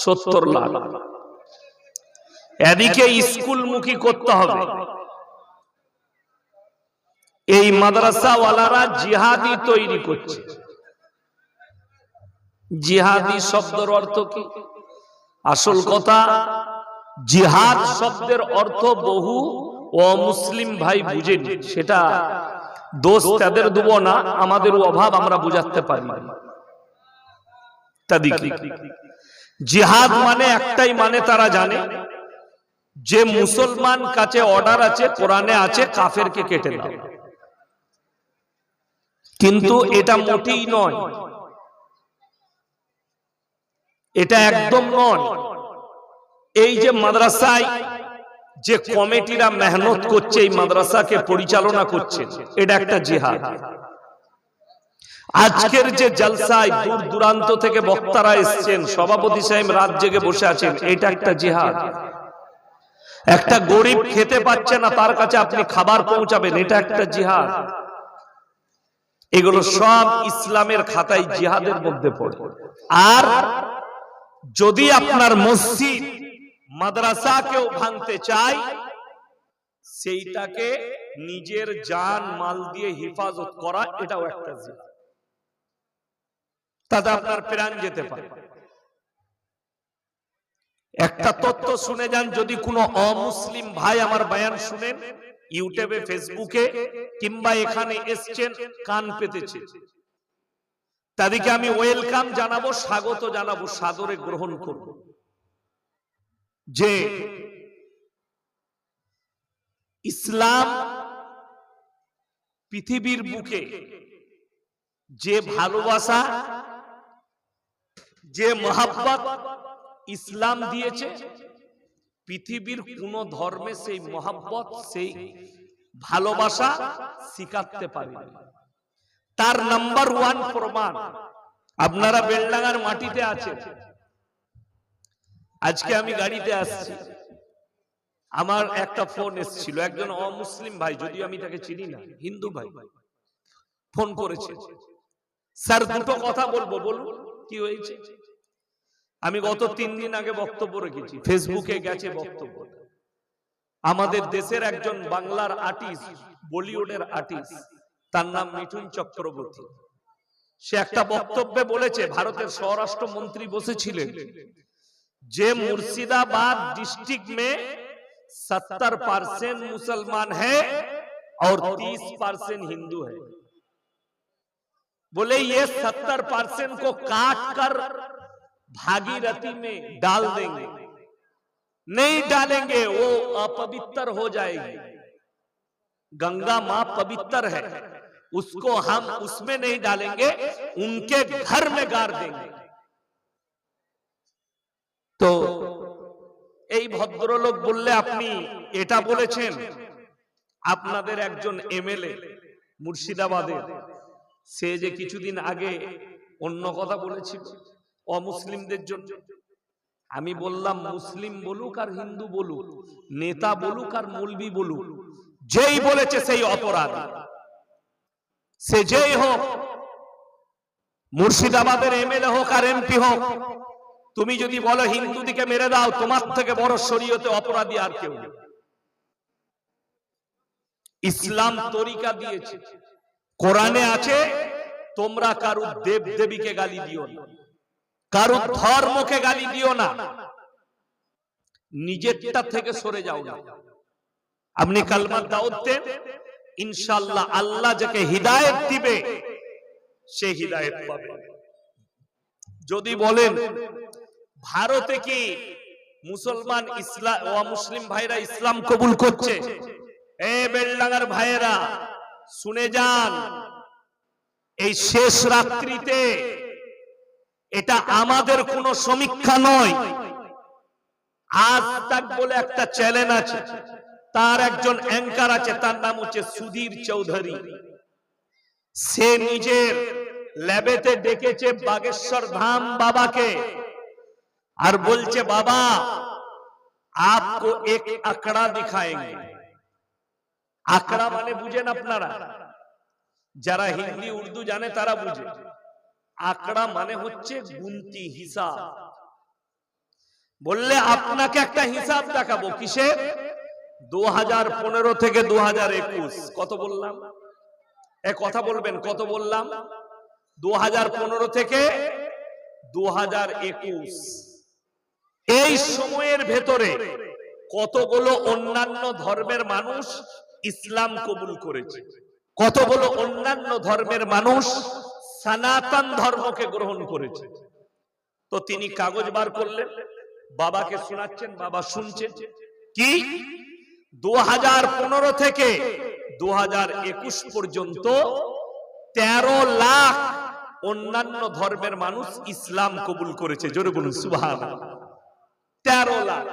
70 লাখ। এদিকে স্কুলমুখী করতে হবে। এই মাদ্রাসাওয়ালারা জিহাদি তৈরি করছে। জিহাদি শব্দের অর্থ কি? আসল কথা, জিহাদ শব্দের অর্থ বহু অমুসলিম ভাই বুঝেনি। সেটা দোষ তাদের দেব না, আমাদের অভাব আমরা বুঝাতে পারি। জিহাদ মানে একটাই, মানে তারা জানে যে মুসলমান কাছে অর্ডার আছে, কোরআনে আছে, কাফেরকে কেটে দাও। কিন্তু এটা মোটেই নয়, এটা একদম নয়। এই যে মাদ্রাসায় যে কমিটিরা মেহনত করছে, এই মাদ্রাসাকে পরিচালনা করছে, এটা একটা জিহাদ। আজকের যে জলসায় দূর দূরান্ত থেকে বক্তারা এসেছেন, সভাপতি সাহেব রাত জেগে বসে আছেন, এটা একটা জিহাদ। একটা গরিব খেতে পাচ্ছে না, তার কাছে আপনি খাবার পৌঁছাবেন, এটা একটা জিহাদ। এগুলো সব ইসলামের খাতায় জিহাদের মধ্যে পড়ে। আর যদি আপনার মসজিদ মাদ্রাসাকেও ভাঙতে চাই, সেইটাকে নিজের জান মাল দিয়ে হেফাজত করা, এটাও একটা জিহাদ। তাতে আপনার প্রাণ যেতে পারে। একটা তথ্য শুনে যান, যদি কোনো অমুসলিম ভাই আমার বয়ান শুনেন, ইউটিউবে, ফেসবুকে কিংবা এখানে এসছেন, কান পেতেছে, তাদেরকে আমি ওয়েলকাম জানাবো, স্বাগত জানাবো, সাদরে গ্রহণ করব। যে ইসলাম পৃথিবীর বুকে যে ভালোবাসা, যে মহব্বত ইসলাম দিয়েছে, পৃথিবীর কোন ধর্মে সেই মহব্বত, সেই ভালোবাসা শিখাতে পারে। তার নাম্বার 1 প্রমাণ আপনারা বেলডাঙ্গার মাটিতে আছেন। আজকে আমি গাড়িতে আসছি, আমার একটা ফোন এসেছিল, একজন অমুসলিম ভাই, যদিও আমি তাকে চিনি না, হিন্দু ভাই ফোন করেছে। স্যার দুটো কথা বলবো, বলুন কি হয়েছে। আমি গত 3 দিন আগে বক্তব্য রেখেছি, ফেসবুকে গেছে বক্তব্য। আমাদের দেশের একজন বাংলার আর্টিস্ট, বলিউডের আর্টিস্ট, তার নাম মিঠুন চক্রবর্তী। সে একটা বক্তব্যে বলেছে, ভারতের স্বরাষ্ট্র মন্ত্রী বসেছিলেন, যে মুর্শিদাবাদ डिस्ट्रिक्ट में 70% मुसलमान है और 30% हिंदू है। बोले ये 70% को काट कर भागीरथी में डाल देंगे, नहीं डालेंगे वो अपवित्र हो जाएगी। गंगा मां पवित्र है, उसको हम उसमें नहीं डालेंगे, उनके घर में गाड़ देंगे। তো এই ভদ্রলোক বললে, আপনি এটা বলেছেন? আপনাদের একজন এমএলএ মুর্শিদাবাদের, সে যে কিছুদিন আগে অন্য কথা বলেছিল অমুসলিমদের জন্য। আমি বললাম, মুসলিম বলুক আর হিন্দু বলুক, নেতা বলুক আর মৌলবি বলুক, যেই বলেছে সেই অপরাধী, সে যেই হোক, মুর্শিদাবাদের এমএলএ হোক আর এমপি হোক, তুমি যদি বলো হিন্দুদিকে মেরে দাও, তোমার থেকে বড় শরীয়তে অপরাধী আর কেউ নেই। ইসলাম তরিকা দিয়েছে, কোরআনে আছে, তোমরা কারু দেব দেবীকে গালি দিও না, কারু ধর্মকে গালি দিও না, নিজেরটা থেকে সরে যাও না। আপনি কালমা দাওয়াত দেন, ইনশাআল্লাহ আল্লাহ যাকে হিদায়াত দিবে সে হিদায়াত পাবে। যদি বলেন ভারতে কি মুসলমান ইসলাম ও মুসলিম ভাইরা ইসলাম কবুল করছে, এ বেলডাঙ্গার ভাইয়েরা শুনে যান, এই শেষ রাত্রিতে এটা আমাদের কোন সমীক্ষা নয়। আজ তাক বলে একটা চ্যানেল আছে, তার একজন অ্যাঙ্কার আছে, তার নাম হচ্ছে সুধীর চৌধুরী। সে নিজের ল্যাবেতে ডেকেছে বাগেশ্বর ধাম বাবাকে, আর বলছে, বাবা आपको एक आंकड़ा दिखाएंगे। आंकड़ा माने बुझेन আপনারা, যারা হিন্দি উর্দু জানে তারা বুঝে। आंकड़ा माने হচ্ছে গুনতি, হিসাব। বললে আপনাকে একটা হিসাব দেখাবো কিসের, 2015 থেকে 2021 কত বললাম, কথা বলবেন কত বললাম, 2015 থেকে 2021 এই সময়ের ভেতরে কতগুলো অন্যান্য ধর্মের মানুষ ইসলাম কবুল করেছে, কতগুলো অন্যান্য ধর্মের মানুষ সনাতন ধর্মকে গ্রহণ করেছে। তো তিনি কাগজ বার করলেন, বাবাকে শোনাচ্ছেন, বাবা শুনছেন কি 2015 থেকে 2021 পর্যন্ত 13 লাখ অন্যান্য ধর্মের মানুষ ইসলাম কবুল করেছে। জোরে বলুন সুবহানাল্লাহ। 13 লাখ।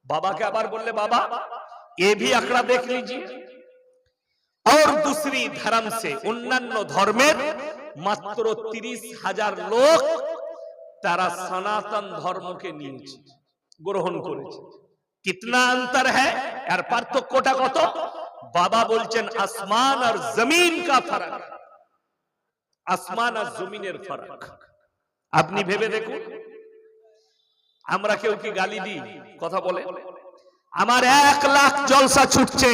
बाबा के आबार बोले बाबा ये भी आंकड़ा देख लीजिए, और दूसरी धर्म से अन्य धर्मेर मात्र 30,000 लोग तारा सनातन धर्म के निये ग्रहण करेছে। कितना अंतर है यार, पार्थक्यটা কত? बाबा बोलছেন आसमान और जमीन का फर्क, आसमान और जमीনের फर्क। আপনি ভেবে দেখুন, আমরা কেউ কি গালি দিই? কথা বলে আমার 1 লাখ জলসা ছুটছে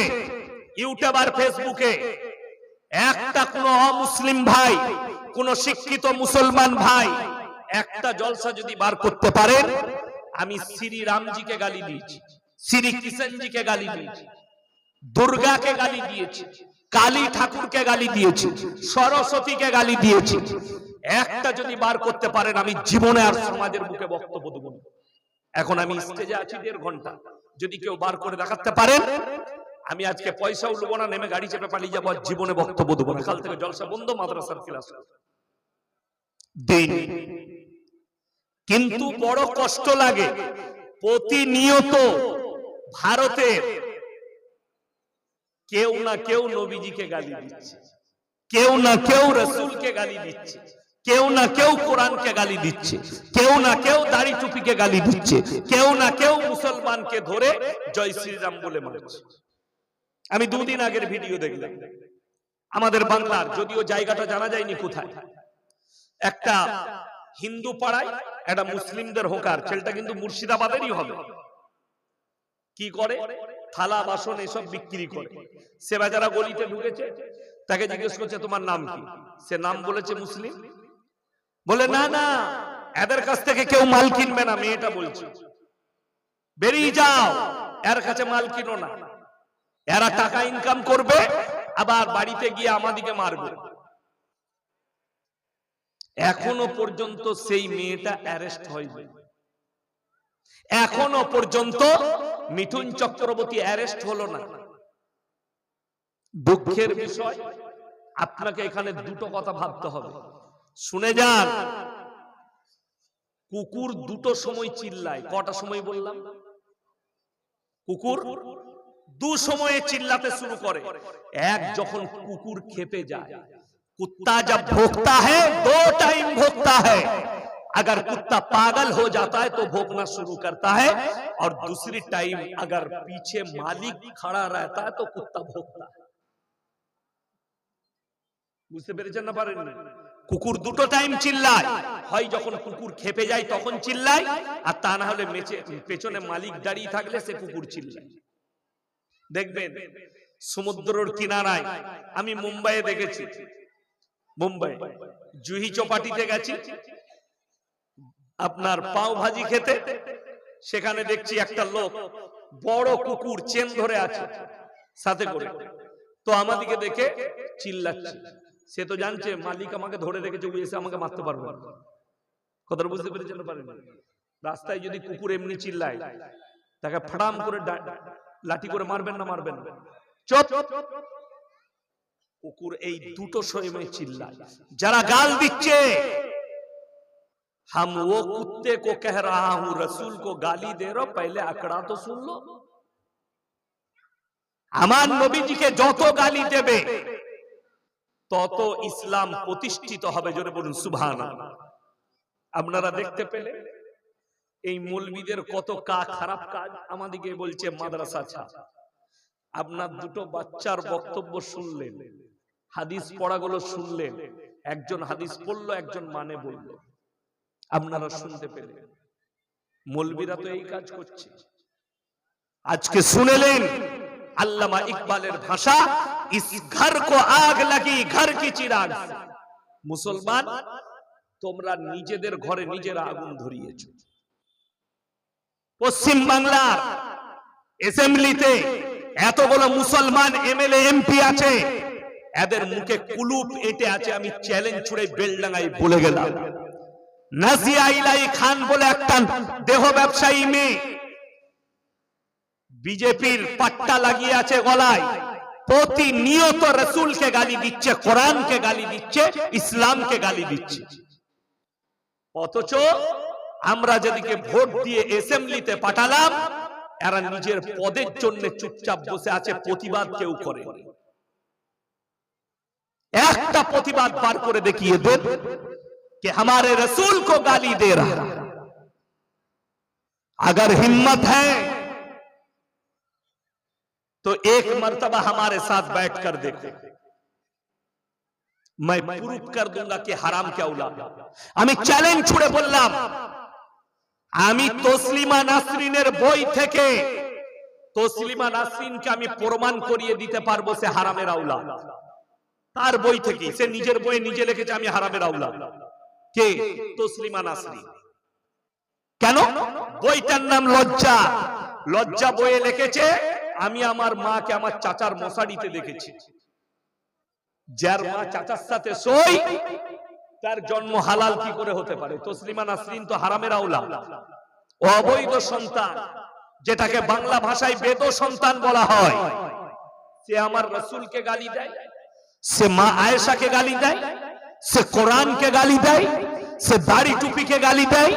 ইউটিউব আর ফেসবুকে, একটা কোন অমুসলিম ভাই, কোন শিক্ষিত মুসলমান ভাই একটা জলসা যদি বার করতে পারেন, আমি শ্রী রামজিকে গালি দিয়েছি, শ্রী কৃষ্ণজিকে গালি দিয়েছি, দুর্গাকে গালি দিয়েছি, কালী ঠাকুরকে গালি দিয়েছি, সরস্বতীকে গালি দিয়েছি, একটা যদি বার করতে পারেন আমি জীবনে আর সমাজের বুকে বক্তব্য দেব না। এখন আমি স্টেজে আছি 1.5 ঘন্টা, যদি কেউ বার করে দেখাতে পারেন, আমি আজকে পয়সাও নেব না, নেমে গাড়ি চেপে পালিয়ে যাবো, জীবনে বক্তব্য দেব না। কাল থেকে জলসা বন্ধ, মাদ্রাসার ক্লাস দিন। কিন্তু বড় কষ্ট লাগে, প্রতিনিয়ত ভারতের কেউ না কেউ নবীজিকে গালি দিচ্ছে, কেউ না কেউ রাসূলকে গালি দিচ্ছে, কেউ না কেউ কোরআনকে গালি দিচ্ছে, কেউ না কেউ দাড়ি টুপিকে গালি দিচ্ছে, কেউ না কেউ মুসলমানকে ধরে জয় শ্রীরাম বলে মারছে। আমি 2 দিন আগের ভিডিও দেখলাম, আমাদের বাংলার, যদিও জায়গাটা জানা যায়নি কোথায়, একটা হিন্দু পাড়ায় একটা মুসলিমদের হোকার, ছেলেটা কিন্তু মুর্শিদাবাদেরই হবে, কি করে থালা বাসন এসব বিক্রি করে। সে বেচারা গলিতে ঢুকেছে, তাকে জিজ্ঞেস করছে তোমার নাম কি? সে নাম বলেছে মুসলিম। বলে না না, এদের কাছ থেকে কেউ মাল কিনবে না। মেয়েটা বলছে বেরিয়ে যাও, এর কাছে মাল কিনো না, এরা টাকা ইনকাম করবে, আবার বাড়িতে গিয়ে আমাদিকে মারবে। এখনো পর্যন্ত সেই মেয়েটা অ্যারেস্ট হয়নি, এখনো পর্যন্ত মিঠুন চক্রবর্তী অ্যারেস্ট হলো না। দুঃখের বিষয়, আপনাকে এখানে দুটো কথা ভাবতে হবে, শুনে যান। কুকুর দুটো সময় চিল্লায়, কটা সময় বললাম? কুকুর 2 সময়ে চিল্লাতে শুরু করে। এক, যখন কুকুর খেপে যায়, कुत्ता जब भौंकता है 2 टाइम भौंकता है, अगर कुत्ता पागल हो जाता है तो भौंकना शुरू करता है, और दूसरी टाइम अगर पीछे मालिक खड़ा रहता है तो कुत्ता भौंकता है। বুঝতে পেরেছেন না পারেন? কুকুর দুটো টাইম চিল্লায়, হয় যখন কুকুর খেপে যায় তখন চিল্লায়, আর তা না হলে পেছনে মালিক দাঁড়িয়ে থাকলে সে কুকুর চিল্লায়। দেখবেন সমুদ্রের কিনারায়, আমি মুম্বাইয়ে দেখেছি, মুম্বাই জুহি চৌপাটিতে গেছি আপনার পাও ভাজি খেতে, সেখানে দেখছি একটা লোক বড় কুকুর চেন ধরে আছে সাথে করে, তো আমাদিকে দেখে চিল্লাচ্ছে। সে তো জানছে মালিক আমাকে ধরে রেখেছে, ও এসে আমাকে মারতে পারবে না। কথাটা বুঝতে পেরেছেন না পারেন? রাস্তায় যদি কুকুর এমনি চিল্লায়, তাকে ফাটাম করে লাঠি করে মারবেন না? মারবেন না। চুপ। কুকুর এই দুটো সময় চিল্লায়। যারা গাল দিচ্ছে, हम वो कुत्ते को कह रहा हूं, रसूल को गाली दे रहा, पहले आंकड़ा तो सुन लो। আমার নবীজিকে যত গালি দেবে তত ইসলাম প্রতিষ্ঠিত হবে। জোরে বলুন সুবহানাল্লাহ। আপনারা দেখতে পেলে এই মৌলবীদের কত খারাপ কাজ আমাদেরকে বলছে মাদ্রাসা ছাড়। আপনার দুটো বাচ্চার বক্তব্য শুনলেন, হাদিস পড়াগুলো শুনলেন, একজন হাদিস পড়লো, একজন মানে বলল, আপনারা শুনতে পেলেন। মৌলবীরা তো এই কাজ করছে। আজকে শুনেলেন আল্লামা ইকবালের ভাষা, ইস ঘর কো আগ লাগি ঘর কি চিরাগ। মুসলমান, তোমরা নিজেদের ঘরে নিজেরা আগুন ধরিয়েছো। পশ্চিম বাংলার অ্যাসেম্বলিতে এতগুলো মুসলমান এমএলএ এমপি আছে, এদের মুখে কুলুপ এঁটে আছে। আমি চ্যালেঞ্জ ছুড়ে বেলডাঙ্গায় বলে গেলাম, নাজিয়া ইলাই খান বলে একটা দেহ ব্যবসায়ী মেয়ে বিজেপির পাট্টা লাগিয়ে আছে গলায়, প্রতিনিয়ত রসুলকে গালি দিচ্ছে, কোরআনকে গালি দিচ্ছে, ইসলামকে গালি দিচ্ছে। অথচ আমরা যেদিকে ভোট দিয়ে অ্যাসেম্বলিতে পাঠালাম, এরা নিজের পদের জন্য চুপচাপ বসে আছে, প্রতিবাদ কেউ করে। একটা প্রতিবাদ বার করে দেখিয়ে দেন कि हमारे रसूल को गाली दे रहा है। अगर हिम्मत है तो एक मर्तबा हमारे साथ बैठकर देखो, मैं प्रूफ कर दूंगा कि हराम क्या औलाद। আমি চ্যালেঞ্জ ছুড়ে বললাম, আমি তসলিমা নাসরিনের বই থেকে তসলিমা নাসরিনকে আমি প্রমাণ করিয়ে দিতে পারবো সে হারামের আওলাদ। তার বই থেকে, সে নিজের বইয়ে নিজে লিখেছে আমি হারামের আওলাদ। কে? তসলিমা নাসরিন। কেন? বইটার নাম লজ্জা। লজ্জা বইয়ে লিখেছে আমি আমার মাকে আমার চাচার মশারিতে দেখেছি। যার মা চাচার সাথে শোয় তার জন্ম হালাল কি করে হতে পারে? তসলিমা নাসরিন তো হারামের আওলাদ, অবৈধ সন্তান, যেটাকে বাংলা ভাষায় বেদ সন্তান বলা হয়। সে আমার রাসূলকে গালি দেয়, সে মা আয়েশাকে গালি দেয়, সে কোরআনকে গালি দেয়, সে দাড়ি টুপিকে গালি দেয়।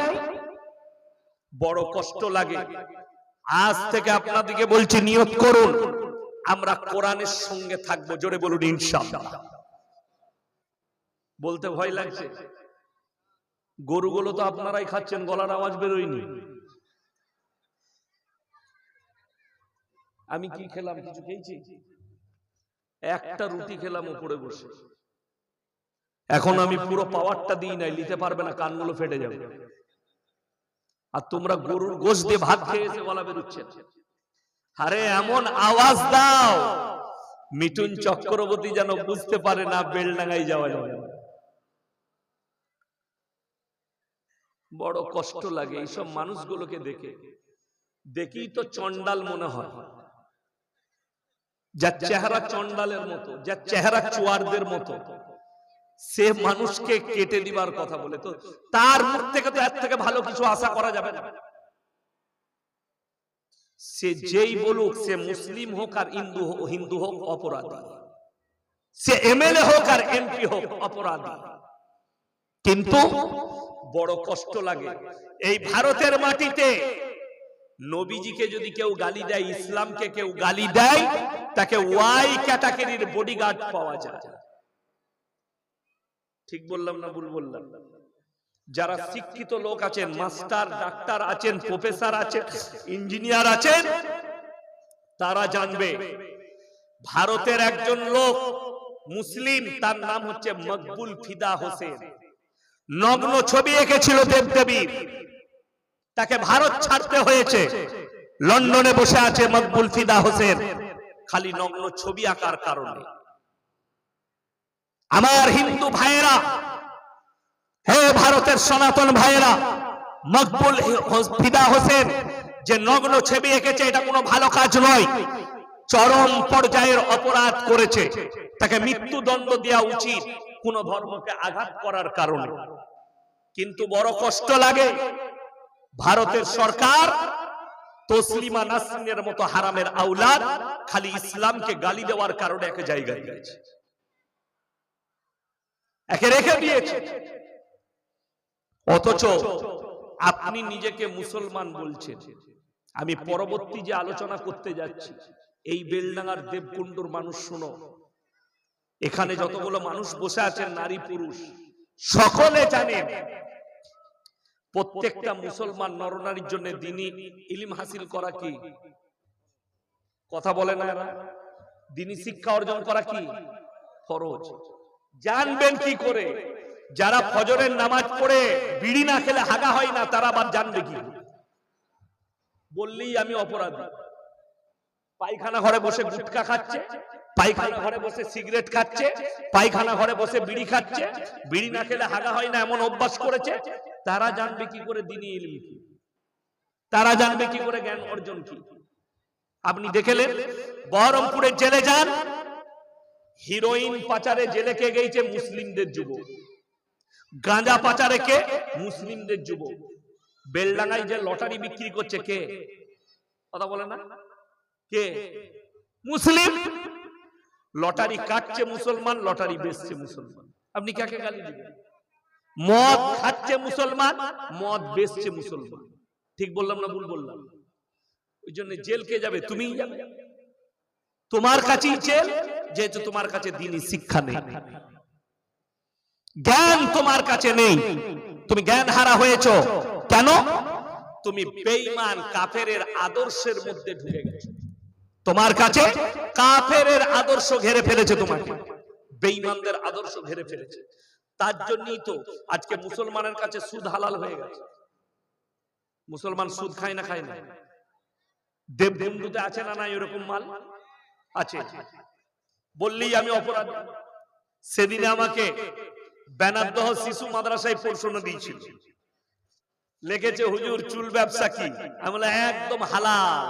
বড় কষ্ট লাগে। আজ থেকে আপনাদেরকে বলছি, নিয়ত করুন আমরা কোরআনের সঙ্গে থাকবো। জোরে বলুন ইনশাআল্লাহ। বলতে ভয় লাগছে? গরুগুলো তো আপনারাই খাচ্ছেন, গলার আওয়াজ বেরোয়নি। আমি কি খেলাম? কিছু খেয়েছি? একটা রুটি খেলাম উপরে বসে। এখন আমি পুরো পাওয়ারটা দিই নাই, নিতে পারবে না, কানগুলো ফেটে যাবে। আর তোমরা গরুর গোশত দিয়ে ভাত খেয়েছে, গলা বেরোচ্ছে। আরে এমন আওয়াজ দাও মিঠুন চক্রবর্তী যেন বুঝতে পারে না বেলডাঙ্গায় যাওয়া যাবে। বড় কষ্ট লাগে এইসব মানুষগুলোকে দেখে। দেখেই তো চন্ডাল মনে হয়, যার চেহারা চন্ডালের মতো, যার চেহারা চুয়ারদের মতো, সে মানুষকে কেটে দিবার কথা বলে। তো তার মুখ থেকে তো এর থেকে ভালো কিছু আশা করা যাবে না। সে যেই বলুক, সে মুসলিম হোক আর হিন্দু হোক অপরাধী, সে এমএলএ হোক আর এমপি হোক অপরাধী। কিন্তু বড় কষ্ট লাগে এই ভারতের মাটিতে নবীজিকে যদি কেউ গালি দেয়, ইসলামকে কেউ গালি দেয়, তাকে ওয়াই ক্যাটাগরির বডিগার্ড পাওয়া যায়। ঠিক বললাম না ভুল বললাম? যারা শিক্ষিত লোক আছেন, মাস্টার ডাক্তার আছেন, প্রফেসর আছেন, ইঞ্জিনিয়ার আছেন, তারা জানবে ভারতের একজন লোক মুসলিম, তার নাম হচ্ছে মকবুল ফিদা হোসেন। নগ্ন ছবি এঁকেছিল দেবদেবীর, তাকে ভারত ছাড়তে হয়েছে। লন্ডনে বসে আছে মকবুল ফিদা হোসেন, খালি নগ্ন ছবি আঁকার কারণে। আমার হিন্দু ভাইয়েরা, হে ভারতের সনাতন ভাইয়েরা, মকবুল ফিদা হোসেন যে নগ্ন ছবি এঁকেছে, এটা কোনো ভালো কাজ নয়, চরম পর্যায়ের অপরাধ করেছে। তাকে মৃত্যুদণ্ড দেওয়া উচিত কোন ধর্মকে আঘাত করার কারণে। কিন্তু বড় কষ্ট লাগে ভারতের সরকার তসলিমা নাসরিনের মতো হারামের আওলাদ খালি ইসলামকে গালি দেওয়ার কারণে এক জায়গায় গেছে, একে রেখে দিয়েছে। অথচ আপনি নিজেকে মুসলমান বলছেন। আমি পরবর্তী যে আলোচনা করতে যাচ্ছি, এই বেলডাঙ্গার দেবকুণ্ডুর মানুষ শুনো, এখানে যতগুলো মানুষ বসে আছেন, নারী পুরুষ সকলে জানেন প্রত্যেকটা মুসলমান নরনারীর জন্য দ্বীনি ইলম হাসিল করা কি কথা বলে না এরা? দ্বীনি শিক্ষা অর্জন করা কি ফরজ। জানবেন কি করে? যারা ফজরের নামাজ পড়ে বিড়ি না খেলে হাগা হয় না, তারা আবার জানবে কি? বললেই আমি অপরাধী। পায়খানা ঘরে বসে গুটখা খাচ্ছে, পায়খানা ঘরে বসে সিগারেট খাচ্ছে, পায়খানা ঘরে বসে বিড়ি খাচ্ছে, বিড়ি না খেলে হাগা হয় না এমন অভ্যাস করেছে। তারা জানবে কি করে দ্বীনি ইলম কি? তারা জানবে কি করে জ্ঞান অর্জন কি? আপনি দেখলেন বহরমপুরের জেলে যান, হিরোইন পাচারে জেলে কে গেছে? মুসলিমদের যুবক। গাঁজা পাচারে কে? মুসলিমদের যুবক। বেলডাঙ্গায় যে লটারি বিক্রি করছে কে? কথা বলে না কে? মুসলিম। লটারি কাটছে মুসলমান, লটারি বেচছে মুসলমান। আপনি কাকে গালি দিবেন? মদ খাচ্ছে মুসলমান, মদ বেচছে মুসলমান। ঠিক বললাম না ভুল বললাম? ওই জন্য জেল কে যাবে? তুমিই যাবে। তোমার কাছেই জেল, যেহেতু তোমার কাছে দ্বীনি শিক্ষা নেই, জ্ঞান তোমার কাছে নেই, তুমি জ্ঞান হারা হয়েছো। কেন? তুমি বেঈমান কাফেরের আদর্শের মধ্যে ঢুকে গেছো। তোমার কাছে কাফেরের আদর্শ ঘিরে ফেলেছে, তোমাকে বেঈমানদের আদর্শ ঘিরে ফেলেছে। তার জন্যই তো আজকে মুসলমানের কাছে সুদ হালাল হয়ে গেছে। মুসলমান সুদ খায় না? খায় না? দেববন্ধুতে আছে না নাই এরকম মাল? আছে। বললেই আমি অপরাধী। সেদিনে আমাকে বেনারদহ শিশু মাদ্রাসায় প্রশ্ন দিয়েছিল, লিখেছে হুজুর চুল ব্যবসা কি? আমি বললাম একদম হালাল।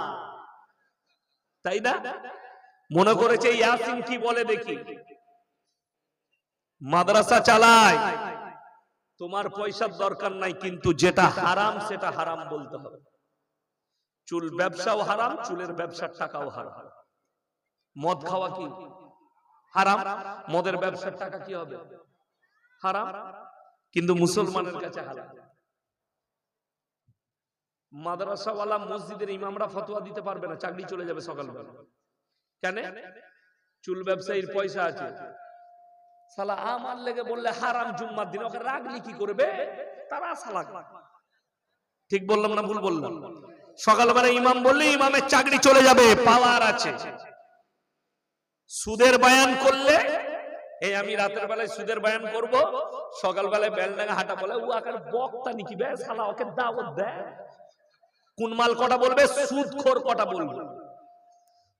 তাই না? মনে করেছে ইয়াসিন কি বলে দেখি, মাদ্রাসা চালায়, তোমার পয়সার দরকার নাই, কিন্তু যেটা হারাম সেটা হারাম বলতে হবে। চুল ব্যবসাও হারাম, চুলের ব্যবসার টাকাও হারাম। মদ খাওয়া কি হারাম? মদের ব্যবসার টাকা কি হবে? হারাম। কিন্তু মুসলমানের কাছে হালাল। মাদ্রাসাওয়ালা মসজিদের ইমামরা ফতোয়া দিতে পারবে না, চাকরি চলে যাবে সকালবেলা। কেন? চুল ব্যবসায়ীর পয়সা আছে। সালা আমার লেগে বললে হারাম জুম্মার দিন, ওকে রাগলি কি করবে? তারা সালা। ঠিক বললাম না ভুল বললাম? সকালবেলা ইমাম বললে ইমামের চাকরি চলে যাবে, পাওয়ার আছে। সুদের বয়ান করলে, এই আমি রাতের বেলায় সুদের বয়ান করব, সকালবেলায় বেলডাঙ্গা হাঁটা বলে ও আকার বক্তা নাকি বে সালা, ওকে দাওয়াত দেয়। কোন মাল কটা বলবে? সুদখোর কটা বলবে।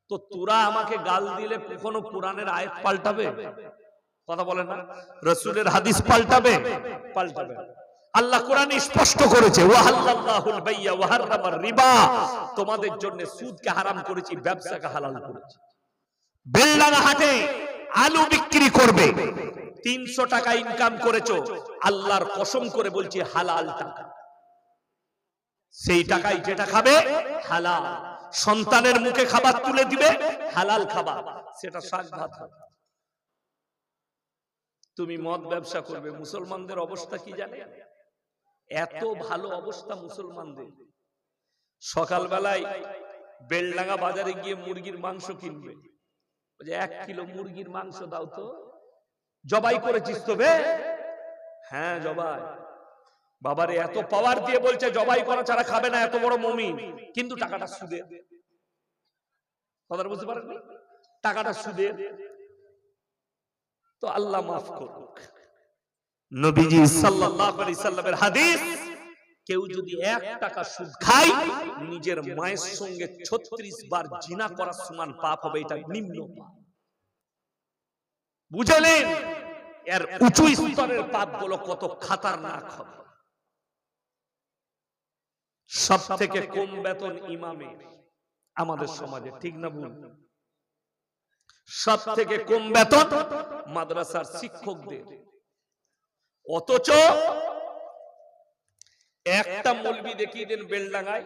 তো তোরা আমাকে গাল দিলে কখনো কোরআনের আয়াত পাল্টাবে? কথা বলে না? রাসূলের হাদিস পাল্টাবে? পাল্টাবে। আল্লাহ কোরআনে স্পষ্ট করেছে ওয়াহাল্লাল্লাহুল বাইয়া ওয়া হারামার রিবা, তোমাদের জন্য সুদকে হারাম করেছি, ব্যবসাকে হালাল করেছি। বেলডাঙ্গা হাটে আলু বিক্রি করবে, 300 টাকা ইনকাম করেছো, আল্লাহর কসম করে বলছি হালাল টাকা। সেই টাকায় যেটা খাবে হালাল, সন্তানের মুখে খাবার তুলে দিবে হালাল খাবার, সেটা শাক ভাত হবে। তুমি মদ ব্যবসা করবে, মুসলমানদের অবস্থা কি জানে? এত ভালো অবস্থা মুসলমানদের, সকালবেলায় বেলডাঙ্গা বাজারে গিয়ে মুরগির মাংস কিনবে, 1 কিলো মুরগির মাংস দাও তো। জবাই করেছিস তো বে? হ্যাঁ জবাই। বাবারে এত পাওয়ার দিয়ে বলছে জবাই করা ছাড়া খাবে না, এত বড় মুমিন, কিন্তু টাকাটা সুদে। কথা বুঝতে পারেননি? টাকাটা সুদে। তো আল্লাহ মাফ করুক। নবীজি সাল্লাল্লাহু আলাইহি সাল্লামের হাদিস, কেউ যদি 1 টাকা সুদ খায়, নিজের মায়ের সঙ্গে 36 বার জিনা করার সমান পাপ হবে। এটা নিম্ন পাপ। বুঝলেন? এর উঁচু স্তরের পাপগুলো কত খতরনাক হবে। সব থেকে কম বেতন ইমামের আমাদের সমাজে, ঠিক না ভুল? সব থেকে কম বেতন মাদ্রাসার শিক্ষকদের। অথচ একটা মৌলবি দেখিয়ে দেন বেলডাঙ্গায়,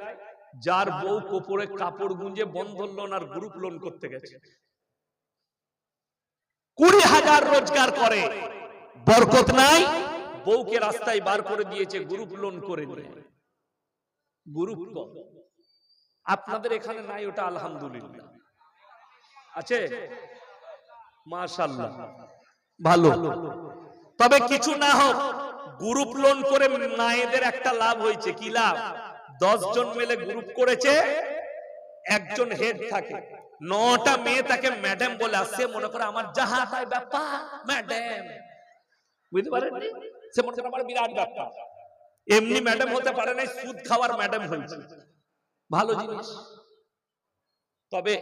যার বউ কোপরে কাপড় গুঁজে বন্ধন লোন আর গ্রুপ লোন করতে গেছে, 20,000 রোজগার করে, বরকত নাই, বউকে রাস্তায় বার করে দিয়েছে গ্রুপ লোন করে নিয়ে। গ্রুপ আপনাদের এখানে নাই ওটা? আলহামদুলিল্লাহ আছে, মাশাআল্লাহ, ভালো। তবে কিছু না হোক, গ্রুপ লোন করে মায়েদের একটা লাভ হয়েছে। কি লাভ? 10 জন মিলে গ্রুপ করেছে, একজন হেড থাকে, 9টা মেয়ে তাকে ম্যাডাম বলে আসছে, মনে করে আমার জাহাতায় ব্যাপার ম্যাডাম। বুঝতে পারেন? সে মনে করে আমার বিরাট ব্যাপার। এমনি ম্যাডাম হতে পারে না, সুদ খাওয়ার ম্যাডাম হয়েছে। ভালো জিনিস। তবে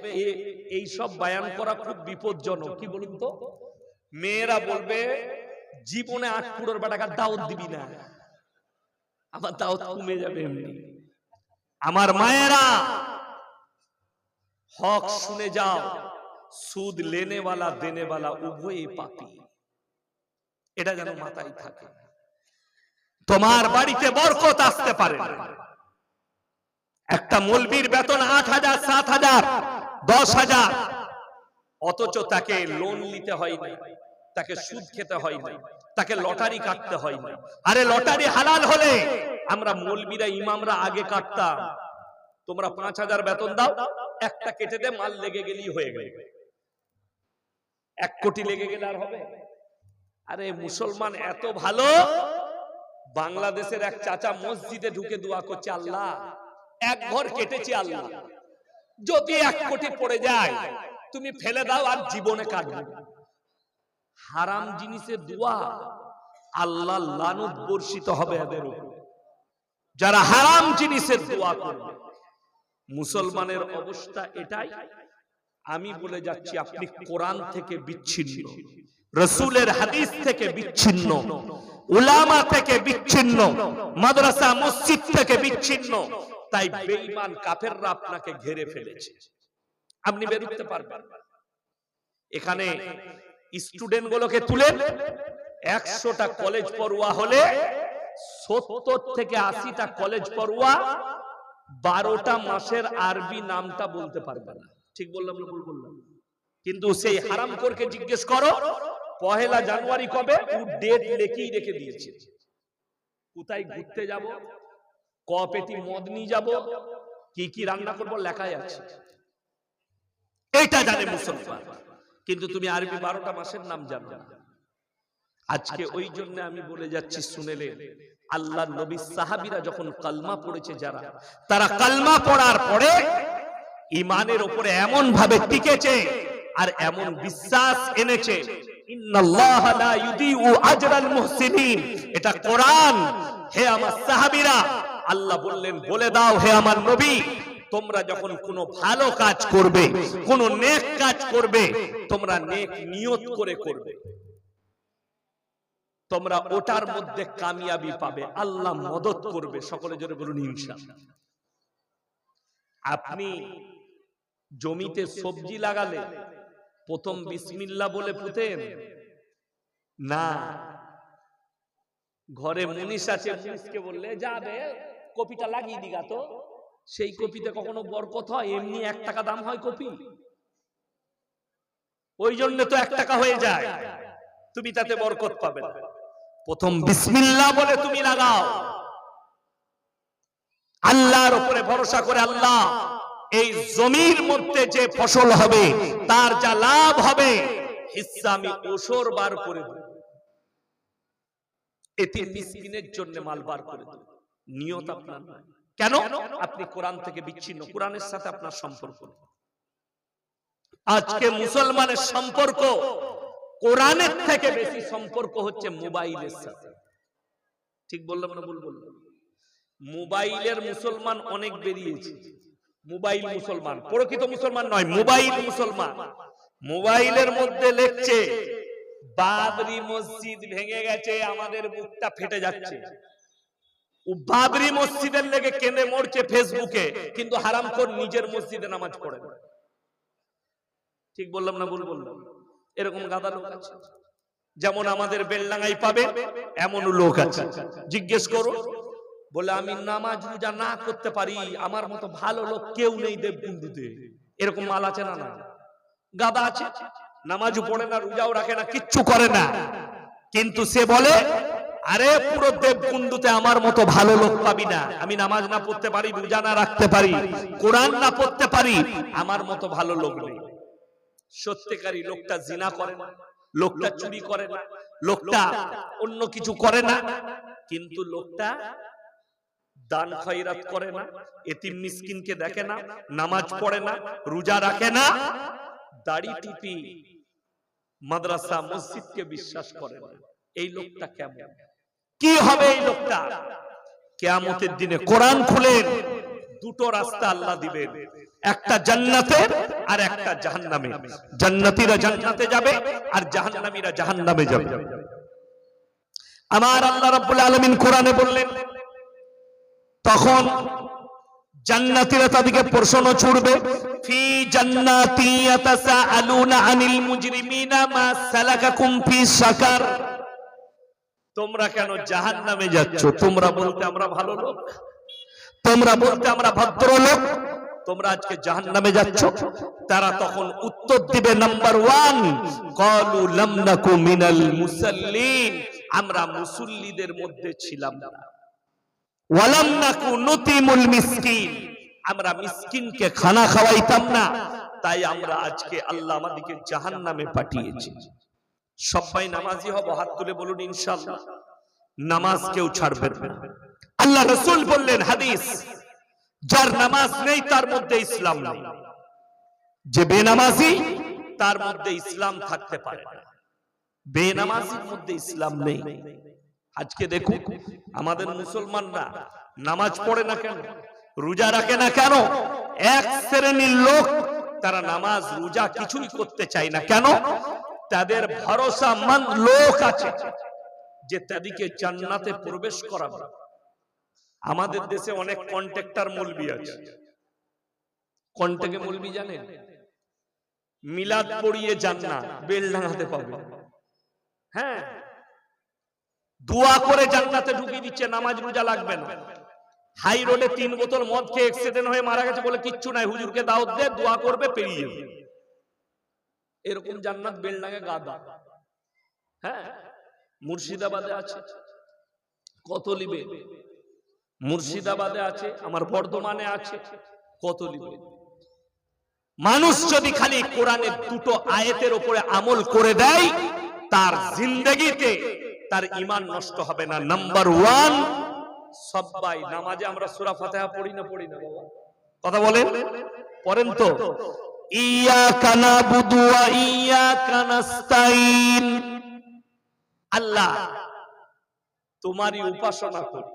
এই সব বয়ান করা খুব বিপজ্জনক। কি বলুন তো, মেয়েরা বলবে জীবনে 8 কুড়োর টাকা দাওয়াত দিবি না, আমার দাওয়াত কমে যাবে এমনি। আমার মায়েরা হক শুনে যাও, সুদ লেনেওয়ালা দেনেওয়ালা উভয়ই পাপী, এটা যেন মাথায় থাকে। তোমার বাড়িতে বরকত আসতে পারে। একটা মৌলবীর বেতন 8,000, 7,000, 10,000, অথচ তাকে লোন নিতে হয় না, তাকে সুদ খেতে হয় না, তাকে লটারি কাটতে হয় না। আরে লটারি হালাল হলে আমরা মৌলবীরা ইমামরা আগে কাটতাম। তোমরা 5,000 বেতন দাও, একটা কেটে দে, মাল লেগে গেলেই হয়ে গেল। 1 কোটি লেগে গেলে আর হবে? আরে মুসলমান এত ভালো, বাংলাদেশের এক চাচা মসজিদে ঢুকে দোয়া করছে, আল্লাহ এক ঘর কেটেছি, আল্লাহ যদি 1 কোটি পড়ে যায় তুমি ফেলে দাও, আর জীবনে কাটবে। হারাম জিনিসের দোয়া, আল্লাহ লানত বর্ষিত হবে এদের উপর যারা হারাম জিনিসের দোয়া করবে। মুসলমানের অবস্থা এটাই। আমি বলে যাচ্ছি, আপনি কোরআন থেকে বিচ্ছিন্ন, রাসূলের হাদিস থেকে বিচ্ছিন্ন, উলামা থেকে বিচ্ছিন্ন, মাদ্রাসা মসজিদ থেকে বিচ্ছিন্ন, তাই বেঈমান কাফেররা আপনাকে ঘিরে ফেলেছে, আপনি বের হতে পারবেন না। এখানে স্টুডেন্ট গুলোকে তুলে 100টা কলেজ পড়ুয়া হলে 70 থেকে 80টা কলেজ পড়ুয়া 12টা মাসের আরবি নামটা বলতে পারবে না। ঠিক বললাম না ভুল বললাম? কিন্তু সেই হারামখোরকে জিজ্ঞেস করো 1 জানুয়ারি কবে, ও ডেট লিখেই রেখে দিয়েছে। কোথায় ঘুরতে যাব, ক পেটি মদ নিয়ে যাব, কি কি রান্না করব লেখাই আছে, এটা জানে মুসলমান। কিন্তু তুমি আরবি 12টা মাসের নাম জানো না। আজকে ওই জন্য আমি বলে যাচ্ছি, শুনেলেন আল্লাহর নবী সাহাবীরা যখন কালমা পড়েছে, যারা তারা কালমা পড়ার পরে ঈমানের উপরে এমন ভাবে টিকেছে আর এমন বিশ্বাস এনেছে, ইন্নাল্লাহা লা ইউদিউ আজরাল মুহসিনিন, এটা কোরআন। হে আমার সাহাবীরা, আল্লাহ বললেন বলে দাও হে আমার নবী, তোমরা যখন কোনো ভালো কাজ করবে, কোনো নেক কাজ করবে, তোমরা নেক নিয়ত করে করবে, তোমরা ওটার মধ্যে কামিয়াবি পাবে, আল্লাহ মদদ করবে। সকলে জোরে বলুন ইনশাআল্লাহ। আপনি জমিতে সবজি লাগালে প্রথম বিসমিল্লাহ বলে পুঁতেন না? ঘরে মুনিশ আছে, মুনিশকে বললে যাবে কপিটা লাগিয়ে দিগা, তো সেই কপিতে কখনো বরকত হয়? এমনি 1 টাকা দাম হয় কপি, ওই জন্য তো 1 টাকা হয়ে যায়, তুমি তাতে বরকত পাবে না। প্রথম বিসমিল্লাহ বলে তুমি লাগাও, আল্লাহর উপরে ভরসা করে, আল্লাহ এই জমির মধ্যে যে ফসল হবে তার যা লাভ হবে হিস্সা আমি ওসর বার করে দেব, এতিম মিসকিনের জন্য মাল বার করে দেব। নিয়ত আপনার নয়। কেন? আপনি কোরআন থেকে বিচ্ছিন্ন, কোরআনের সাথে আপনার সম্পর্ক। আজকে মুসলমানের সম্পর্ক কোরআনের থেকে বেশি সম্পর্ক হচ্ছে মোবাইলের সাথে। ঠিক বললাম না ভুল বললাম? মোবাইলের মুসলমান অনেক বেরিয়েছে। মোবাইল মুসলমান, প্রকৃত মুসলমান নয়, মোবাইল মুসলমান। মোবাইলের মধ্যে লিখছে বাবরি মসজিদ ভেঙে গেছে, আমাদের বুকটা ফেটে যাচ্ছে। ও বাবরি মসজিদের লেগে কেঁদে মরছে ফেসবুকে, কিন্তু হারামখোর নিজের মসজিদে নামাজ পড়ে না। ঠিক বললাম না ভুল বললাম? এরকম গাদা লোক আছে। যেমন আমাদের বেলডাঙ্গায় পাবে এমন লোক আছে, জিজ্ঞেস করো, বলে আমি নামাজ রোজা না করতে পারি, আমার মতো ভালো লোক কেউ নেই দেববন্ধুতে। এরকম মাল আছে না? না, গাদা আছে, নামাজও পড়ে না, রোজাও রাখে না, কিচ্ছু করে না, কিন্তু সে বলে আরে পুরো দেববন্ধুতে আমার মতো ভালো লোক পাবি না। আমি নামাজ না পড়তে পারি, রোজা না রাখতে পারি, কোরআন না পড়তে পারি, আমার মতো ভালো লোক নেই। সত্যিকারী লোকটা জিনা করে না, লোকটা চুরি করে না, লোকটা অন্য কিছু করে না, কিন্তু লোকটা দান খয়রাত করে না, এতিম মিসকিনকে দেখে না, নামাজ পড়ে না, রোজা রাখে না, দাড়ি টুপি মাদ্রাসা মসজিদকে বিশ্বাস করে না। এই লোকটা কেমন? কি হবে এই লোকটা? কিয়ামতের দিনে কোরআন খুলেন, দুটো রাস্তা আল্লাহ দিবেন, একটা জান্নাতের আর একটা জাহান্নামের। জান্নাতীরা জান্নাতে যাবে আর জাহান্নামীরা জাহান্নামে যাবে। আমার আল্লাহ রাব্বুল আলামিন কোরআনে বললেন, তখন জান্নাতীরা তাদেরকে প্রশ্ন ছুড়বে, ফি জান্নাতি ইয়াতাসাআলুনা আনিল মুজরিমিনা মা সালাকাকুম ফি সাকার। তোমরা কেন জাহান্নামে যাচ্ছ? তোমরা বলতে আমরা ভালো লোক, তোমরা বলতে আমরা ভদ্রলোক, তোমরা আজকে জাহান্নামে যাচ্ছ। তারা তখন উত্তর দিবে, নাম্বার 1, ক্বালু লাম নাকু মিনাল মুসাল্লিন, আমরা মুসল্লিদের মধ্যে ছিলাম না। ওয়ালাম নাকু নুতিমুল মিসকিন, আমরা মিসকিনকে খানা খাওয়াইতাম না, তাই আমরা আজকে আল্লাহ আমাদেরকে জাহান্নামে পাঠিয়েছে। সবাই নামাজি হব, হাত তুলে বলুন ইনশাআল্লাহ। নামাজ কেউ ছাড়বেন না। আল্লাহ রাসূল বললেন হাদিস, যার নামাজ নেই তার মধ্যে ইসলাম নেই, যে বেনামাজি তার মধ্যে ইসলাম থাকতে পারে না। বেনামাজির মধ্যে ইসলাম নেই। আজকে দেখুন আমাদের মুসলমানরা নামাজ পড়ে না কেন, রোজা রাখে না কেন? এক শ্রেণীর লোক তারা নামাজ রোজা কিছুই করতে চায় না। কেন? তাদের ভরসামন্দ লোক আছে যে তাদেরকে জান্নাতে প্রবেশ করাবে। আমাদের দেশে অনেক কন্ট্রাক্টর মৌলবি আছে। কন্ট্রাক্টে মৌলবি জানেন? মিলাদ পড়িয়ে জান্নাত বেলডাঙাতে পাবে। হ্যাঁ, দোয়া করে জান্নাতে ঢুকিয়ে দিচ্ছে, নামাজ রোজা লাগবে না। হাই রোডে 3 বোতল মদ খেয়ে অ্যাক্সিডেন্ট হয়ে মারা গেছে, বলে কিচ্ছু নাই, হুজুরকে দাওয়াত দে, দোয়া করবে, পেরিয়ে যাবে। এরকম জান্নাত বেলডাঙে গাদা। হ্যাঁ, মুর্শিদাবাদে আছে, কত লিবে? মুর্শিদাবাদে আছে, আমার বর্ধমানে আছে, কত লিবে? মানুষ যদি খালি কোরআনের দুটো আয়াতের উপরে আমল করে দেয়, তার জিন্দেগিতে তার ঈমান নষ্ট হবে না। নাম্বার 1, সবাই নামাজে আমরা সূরা ফাতিহা পড়ি না বাবা? কথা বলেন, পড়েন তো? ইয়াকা নাবুদু ওয়া ইয়াকা নাস্তাইন, আল্লাহ তোমারই উপাসনা করি,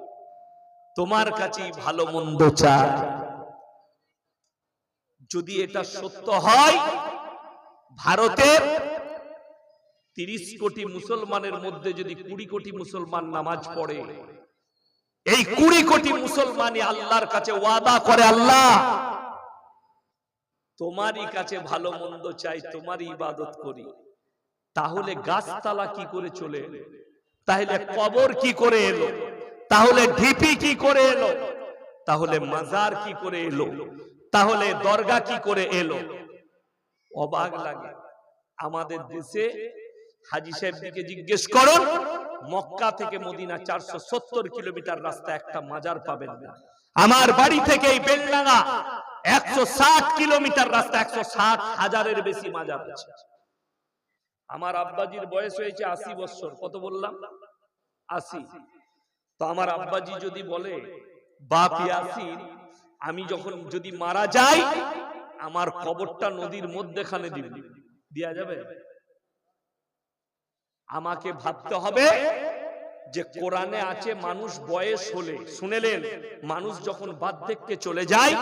তোমার কাছেই ভালো মন্দ চাই। যদি এটা সত্য হয়, ভারতের 30 কোটি মুসলমানের মধ্যে যদি 20 কোটি মুসলমান নামাজ পড়ে, এই 20 কোটি মুসলমানই আল্লাহর কাছে ওয়াদা করে, আল্লাহ তোমারই কাছে ভালো মন্দ চাই, তোমারই ইবাদত করি, তাহলে গাছতলা কি করে চলে এলো? তাহলে কবর কি করে এলো? তাহলে ঢিপি কি করে এলো? তাহলে মাজার কি করে এলো? তাহলে দরগা কি করে এলো? অবাক লাগে। আমাদের দেশে হাজী সাহেবকে জিজ্ঞেস করুন, মক্কা থেকে মদিনা 470 কিলোমিটার রাস্তা, একটা মাজার পাবেন না। আমার বাড়ি থেকে এই বেলডাঙ্গা 160 কিলোমিটার রাস্তা, 160,000-এর বেশি মাজার আছে। আমার আব্বাজির বয়স হয়েছে 80 বছর। কত বললাম? 80। তো আমার আব্বাজি যদি বলে, বাপ ইয়াসিন, আমি যখন যদি মারা যাই, আমার কবরটা নদীর মধ্যখানে দিবি, দেয়া যাবে? আমাকে ভাবতে হবে যে কোরআনে আছে মানুষ বয়স হলে, শুনেলেন, মানুষ যখন বার্ধক্যে চলে যায়,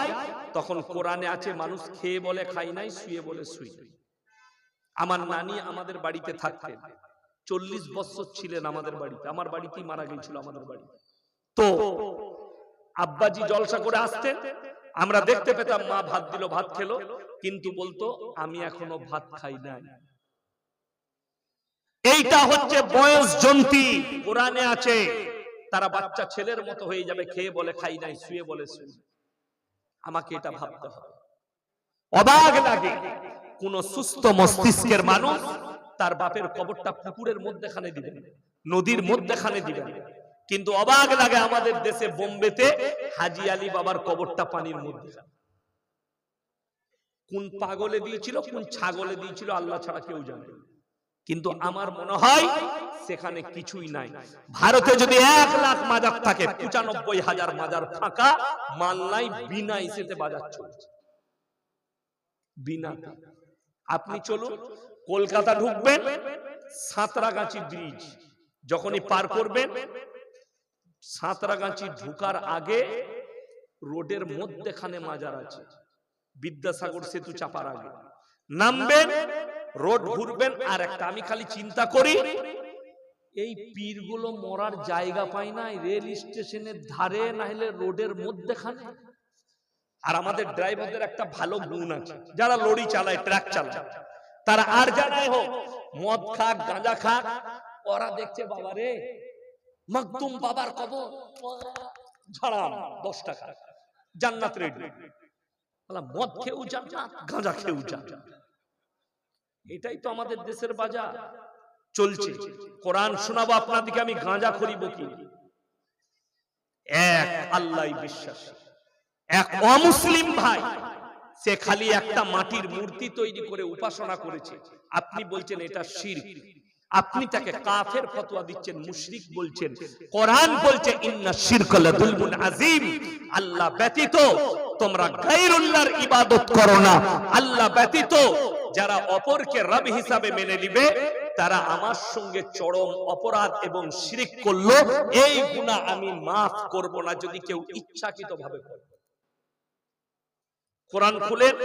তখন কোরআনে আছে মানুষ খেয়ে বলে খাই নাই, শুয়ে বলে শুই নাই। আমার নানি আমাদের বাড়িতে থাকতেন, 40 বছর ছিলেন আমাদের বাড়িতে, আমার বাড়িতেই মারা গিয়েছিল আমাদের বাড়ি। তো আব্বাজি জলসা করে আসতেন, আমরা দেখতে পেতাম, মা ভাত দিল, ভাত খেলো, কিন্তু বলতো আমি এখনো ভাত খাই নাই। এইটা হচ্ছে বয়স জন্তি। কোরআনে আছে তারা বাচ্চা ছেলের মতো হয়ে যাবে, খেয়ে বলে খাই নাই, শুয়ে বলে শুই। আমাকে এটা ভাবতে হবে। অবাক লাগে, কোন সুস্থ মস্তিষ্কের মানুষ তার বাপের কবরটা পুকুরের মধ্যখানে দিবেন, নদীর মধ্যখানে দিবেন, কিন্তু অবাক লাগে আমাদের দেশে বোম্বেতে হাজী আলী বাবার কবরটা পানির মধ্যে। কোন পাগলে দিয়েছিল, কোন ছাগলে দিয়েছিল, আল্লাহ ছাড়া কেউ জানে। কিন্তু আমার মনে হয় সেখানে কিছুই নাই। ভারতে যদি 1 লাখ মাজার থাকে, 95,000 মাজার ফাঁকা, মাল নাই, বিনা ইসেতে বাজার চলছে, বিনা। আপনি চলুন, কলকাতা ঢুকবেন, সাঁতরাগাছি ব্রিজ যখনই পার করবেন, সাঁতরাগাছি ঢুকার আগে রোডের মধ্যেখানে মাজার আছে, বিদ্যাসাগর সেতু চাপার আগে নামবেন, রোড ঘুরবেন, আর একটা আমি খালি চিন্তা করি এই পীরগুলো মরার জায়গা পায় না রেল স্টেশনের ধারে, না হলে রোডের মধ্যেখানে। আর আমাদের ড্রাইভারদের একটা ভালো গুণ আছে, যারা লরি চালায়, ট্রাক চালায়, তারা আর জানাই হোক মদ খাক গাঁজা খাক, ওরা দেখছে বাবা রে মাকদুম বাবার কবর, ঝাড়াম 10 টাকা, জান্নাত রেডি। মদ খেয়েও জান্নাত, গাঁজা খেয়েও জান্নাত। এটাই তো আমাদের দেশের বাজার চলছে। কোরআন শোনাবো আপনাদেরকে, আমি গাঁজা খরিব কি? এক আল্লাহই বিশ্বাসী, এক অমুসলিম ভাই, সে খালি একটা মাটির মূর্তি তৈরি করে উপাসনা করেছে। আপনি বলছেন এটা শিরক, আপনি তাকে কাফের ফতোয়া দিচ্ছেন, মুশরিক বলছেন। কোরআন বলছে ইন্না শিরকা লাযুলমুন আযীম, আল্লাহ ব্যতীত তোমরা গায়রুল্লাহর ইবাদত করো না। আল্লাহ ব্যতীত যারা অপরকে রব হিসাবে মেনে নিবে তারা আমার সঙ্গে চরম অপরাধ এবং শিরক করলো, এই গুনাহ আমি মাফ করব না যদি কেউ ইচ্ছাকৃতভাবে করে। কোরআন খুলেন,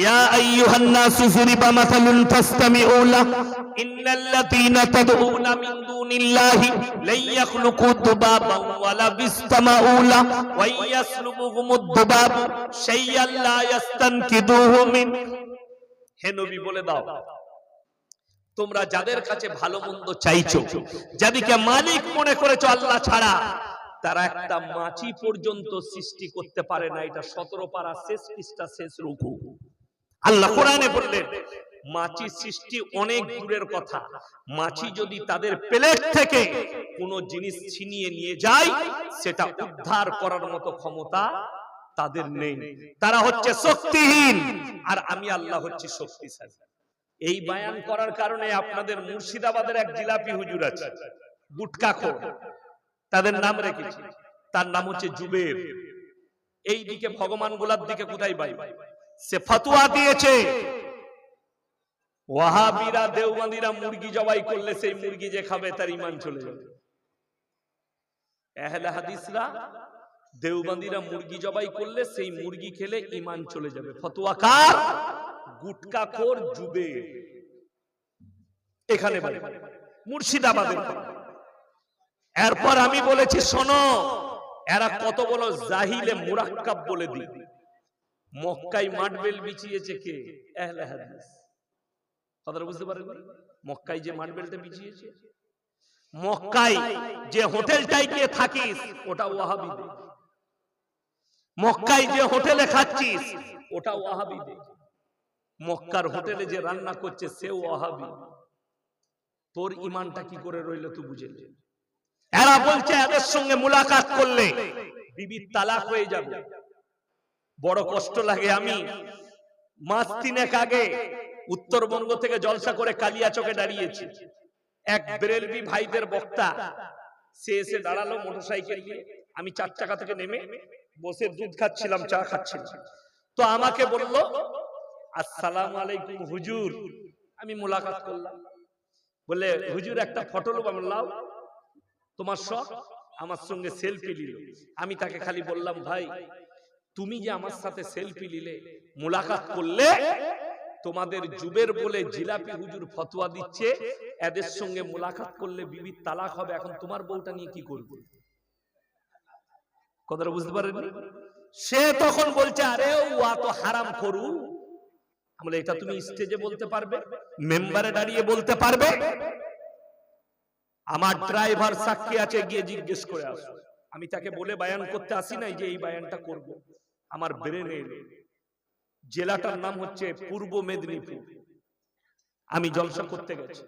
ইয়া আইয়ুহান নাসু যুরিবা মাসালুন ফাসতামিউ লাহু ইন্নাল্লাযীনা তাদউনা মিন দুনিল্লাহি লা ইয়াখলুকু দুবাবান ওয়া লা বিসতামাউ লাহু ওয়া ইয়াসলুবুহুমুদ দুবাবু শাইআন লা ইস্তানকিদুহু মিন। হে নবী বলে দাও, তোমরা যাদের কাছে ভালো মন্দ চাইছো, যাদেরকে মালিক মনে করেছো আল্লাহ ছাড়া, তারা একটা মাছি পর্যন্ত সৃষ্টি করতে পারে না। এটা 17 পারা শেষ পৃষ্ঠা শেষ রুকু। আল্লাহ কোরআনে বললেন মাছি সৃষ্টি অনেক দূরের কথা, মাছি যদি তাদের প্লেট থেকে কোনো জিনিস ছিনিয়ে নিয়ে যায় সেটা উদ্ধার করার মতো ক্ষমতা তাদের নেই। তারা হচ্ছে শক্তিহীন, আর আমি আল্লাহ হচ্ছি শক্তিশালী। এই বায়ান করার কারণে আপনাদের মুর্শিদাবাদের এক জিলাপি হুজুর আছে, গুটকাখোর, তাদের নাম রেখেছি, তার নাম হচ্ছে জুবের। এই দিকে ভগবান গোলার দিকে কোথায় বাই, সে ফতোয়া দিয়েছে ওয়াহাবিরা দেওবন্দিরা মুরগি জবাই করলে সেই মুরগি যে খাবে তার ঈমান চলে যাবে। আহলে হাদিসরা দেওবন্দিরা মুরগি জবাই করলে সেই মুরগি খেলে ঈমান চলে যাবে। ফতোয়া কার? গুটকাখোর জুবের। এখানে বাড়ি, মুর্শিদাবাদের। এরপর আমি বলেছি শোনো, এরা কত বড় জাহিলে মুরাক্কাব বলে দিই। মক্কায় মার্বেল বিছিয়েছে কে? আহলে হাদিস। কথাটা বুঝতে পারেন? মক্কায় যে মার্বেলটা বিছিয়েছে, মক্কায় যে হোটেলটায় গিয়ে থাকিস ওটা ওয়াহাবিদের, মক্কায় যে হোটেলে খাচ্ছিস ওটা ওয়াহাবিদের, মক্কার হোটেলে যে রান্না করছে সেও ওয়াহাবি। তোর ঈমানটা কি করে রইল তুই বুঝে নে। এরা বলছে এদের সঙ্গে মুলাকাত করলে বিবির তালাক হয়ে যাবে। বড় কষ্ট লাগে। আমি মাস 3 আগে উত্তরবঙ্গ থেকে জলসা করে কালিয়াচকে দাঁড়িয়েছি। এক বেরেলভি ভাইদের বক্তা সে এসে দাঁড়ালো মোটরসাইকেল নিয়ে। আমি 4 চাকা থেকে নেমে বসে দুধ খাচ্ছিলাম, চা খাচ্ছিলাম। তো আমাকে বলল আসসালামু আলাইকুম হুজুর। আমি মুলাকাত করলাম। বলে হুজুর একটা ফটো নেব। আমি বললাম তোমার শখ? আমার সঙ্গে সেলফি নিল। আমি তাকে খালি বললাম ভাই তুমি যে আমার সাথে সেলফি নিলে, মুলাকাত করলে, তোমাদের জুবের বলে জিলাপি হুজুর ফতোয়া দিচ্ছে এদের সঙ্গে মুলাকাত করলে বিবির তালাক হবে, এখন তোমার বউটা নিয়ে কি করবে? কথাটা বুঝতে পারেননি? সে তখন বলছে আরে ওয়া তো হারাম করু। আমরা এটা তুমি স্টেজে বলতে পারবে, মেম্বারে দাঁড়িয়ে বলতে পারবে? আমার ড্রাইভার সাক্ষী আছে, গিয়ে জিজ্ঞেস করে আসো। আমি তাকে বলে বায়ান করতে আসি নাই যে এই বায়ানটা করব। আমার ব্রেনে এলো। জেলাটার নাম হচ্ছে পূর্ব মেদিনীপুর। আমি জলসা করতে গেছি।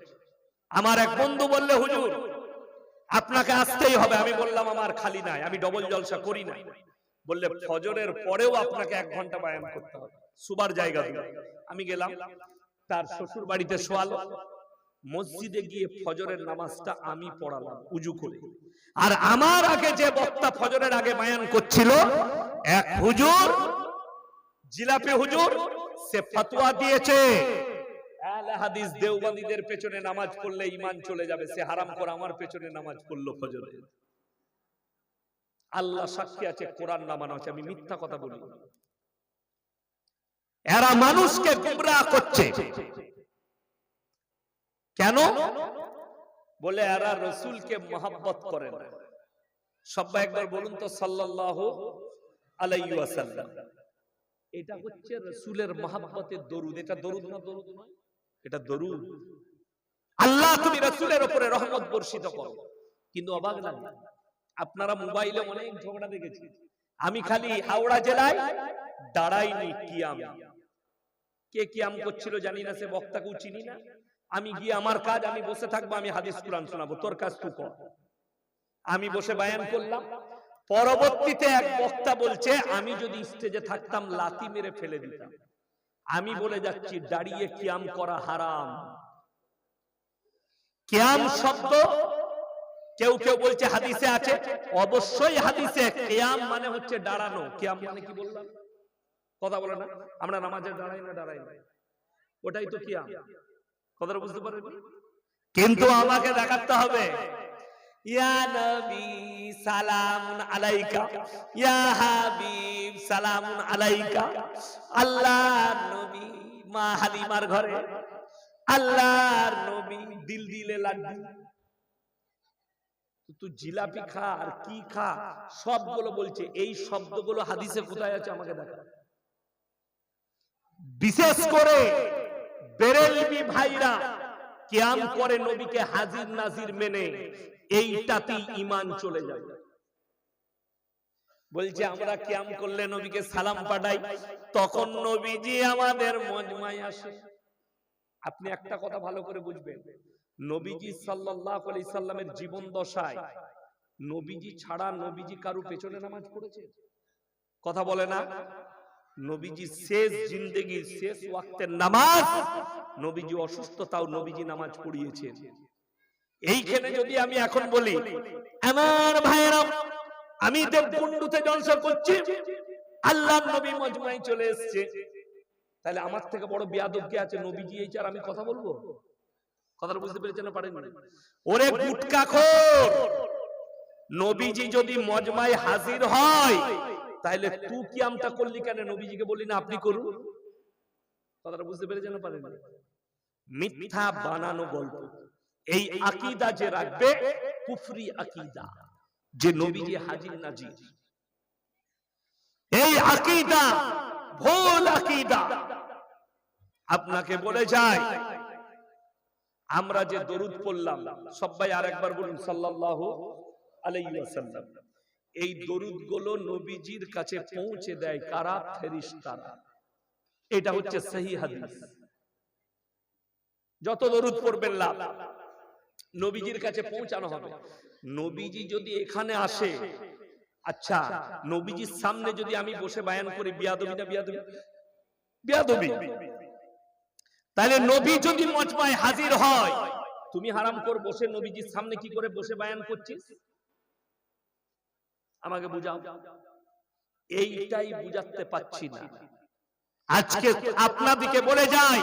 আমার এক বন্ধু বললে হুজুর আপনাকে আসতেই হবে। আমি বললাম আমার খালি নাই, আমি ডবল জলসা করি না। বললে ফজরের পরেও আপনাকে 1 ঘন্টা বায়ান করতে হবে, সুবার জায়গা দিল। আমি গেলাম, তার শ্বশুর বাড়িতে শোয়ালো। মসজিদে গিয়ে ফজরের নামাজটা আমি পড়ালাম উজু করে। আর আমার আগে যে বক্তা ফজরের আগে বায়ান করছিল এক হুজুর, জিলাপি হুজুর, সে ফতোয়া দিয়েছে আহলে হাদিস দেওবন্দীদের পেছনে নামাজ পড়লে ঈমান চলে যাবে। সে হারাম করে আমার পেছনে নামাজ পড়লো ফজরে। আল্লাহ সাক্ষী আছে, কোরআন নামানো আছে, আমি মিথ্যা কথা বলি। এরা মানুষকে গুমরাহ করছে কেন? বলে এরা রাসূলকে মহব্বত করে না। সবাই একবার বলুন তো সাল্লাল্লাহু আলাইহি ওয়াসাল্লাম। এটা হচ্ছে রাসূলের মহব্বতের দরুদ। এটা দরুদ না দরুদ নয়, এটা দরুদ। আল্লাহ তুমি রাসূলের উপরে রহমত বর্ষিত করো। কিন্তু অবাক লাগে, আপনারা মোবাইলে অনেক ঝগড়া দেখেছি। আমি খালি হাওড়া জেলায় দাঁড়াইনি কিয়াম, কে কিয়াম করছিল জানি না, সে বক্তাকেও চিনি না। আমি গিয়ে আমার কাজ, আমি বসে থাকবো, আমি হাদিস কুরআন শোনাবো, তোর কাজ তুই কর। আমি বসে বায়ান করলাম। পরবর্তীতে এক বক্তা বলছে আমি যদি স্টেজে থাকতাম লাথি মেরে ফেলে দিতাম। আমি বলে যাচ্ছি দাঁড়িয়ে কিয়াম করা হারাম। কিয়াম শব্দ কেউ কেউ বলছে হাদিসে আছে, অবশ্যই হাদিসে। কিয়াম মানে হচ্ছে দাঁড়ানো। কিয়াম মানে কি বললাম? কথা বলে না, আমরা নামাজে দাঁড়াই না, দাঁড়াই না, ওটাই তো কিয়াম। কথাটা বুঝতে পারেন? কিন্তু আমাকে দেখাতে হবে ইয়া নবী সালামুন আলাইকা, ইয়া হাবিব সালামুন আলাইকা। আল্লাহর নবী মা হালিমার ঘরে, আল্লাহর নবী দিল দিলে লাড্ডু। তুই জিলাপি খা আর কি খা, সবগুলো বলছে। এই শব্দগুলো হাদিসে কোথায় আছে আমাকে দেখা। বিশেষ করে বেরেলভি ভাইরা কিয়াম করে নবীকে হাজির নাজির মেনে, এইটাতেই ঈমান চলে যায়। বলছে আমরা কিয়াম করলে নবীকে সালাম পাঠাই, তখন নবীজি আমাদের মজমায় আসে। আপনি একটা কথা ভালো করে বুঝবেন, নবীজি সাল্লাল্লাহু আলাইহি সাল্লামের জীবন দশায় নবীজি ছাড়া নবীজি কারো পেছনে নামাজ পড়েছে? কথা বলে না। নবীজি শেষ জিন্দেগির শেষ ওয়াক্তের নামাজ, নবীজি অসুস্থ তাও নবীজি নামাজ পড়িয়েছেন। এইখানে যদি আমি এখন বলি আমার ভাইয়েরা আমি দেবকুণ্ডুতে জলসা করছি, আল্লাহর নবী মজমায় চলে এসেছে, তাহলে আমার থেকে বড় বেয়াদব কে আছে? নবীজি এই চার আমি কথা বলবো? কথাটা বুঝতে পেরেছেন না পারেন? ওরে গুটকাখোর, নবীজি যদি মজমায় হাজির হয় তাহলে তুই কিয়ামটা করলি কেন? নবীজিকে বলি না আপনি করুন। কথাটা বুঝতে পেরেছেন না পারেন? মিথ্যা বানানো গল্প। এই আকীদা যে রাখবে কুফরি আকীদা, যে নবীজি হাজির নাজির, এই আকীদা ভুল আকীদা। আপনাকে বলে যায় আমরা যে দরুদ পড়লাম, সবাই আরেকবার বলুন সাল্লাল্লাহু আলাইহি ওয়াসাল্লাম। এই দরুদগুলো নবীজির কাছে পৌঁছে দেয় কারা? ফেরেশতারা। এটা হচ্ছে সহিহ হাদিস। যত দরুদ পড়বেন লাভ, নবীজির কাছে পৌঁছানো হবে। নবীজি যদি এখানে আসে, আচ্ছা নবীজির সামনে যদি আমি বসে বায়ান করি, বিয়াদবি না বিয়াদবি? বিয়াদবি। তাহলে নবী যদি মজমায় হাজির হয়, তুমি হারাম করে বসে নবীজির সামনে কি করে বসে বায়ান করছিস? আমাকে বুঝাও। এইটাই বুঝাতে পাচ্ছি না। আজকে আপনাদেরকে বলে যাই,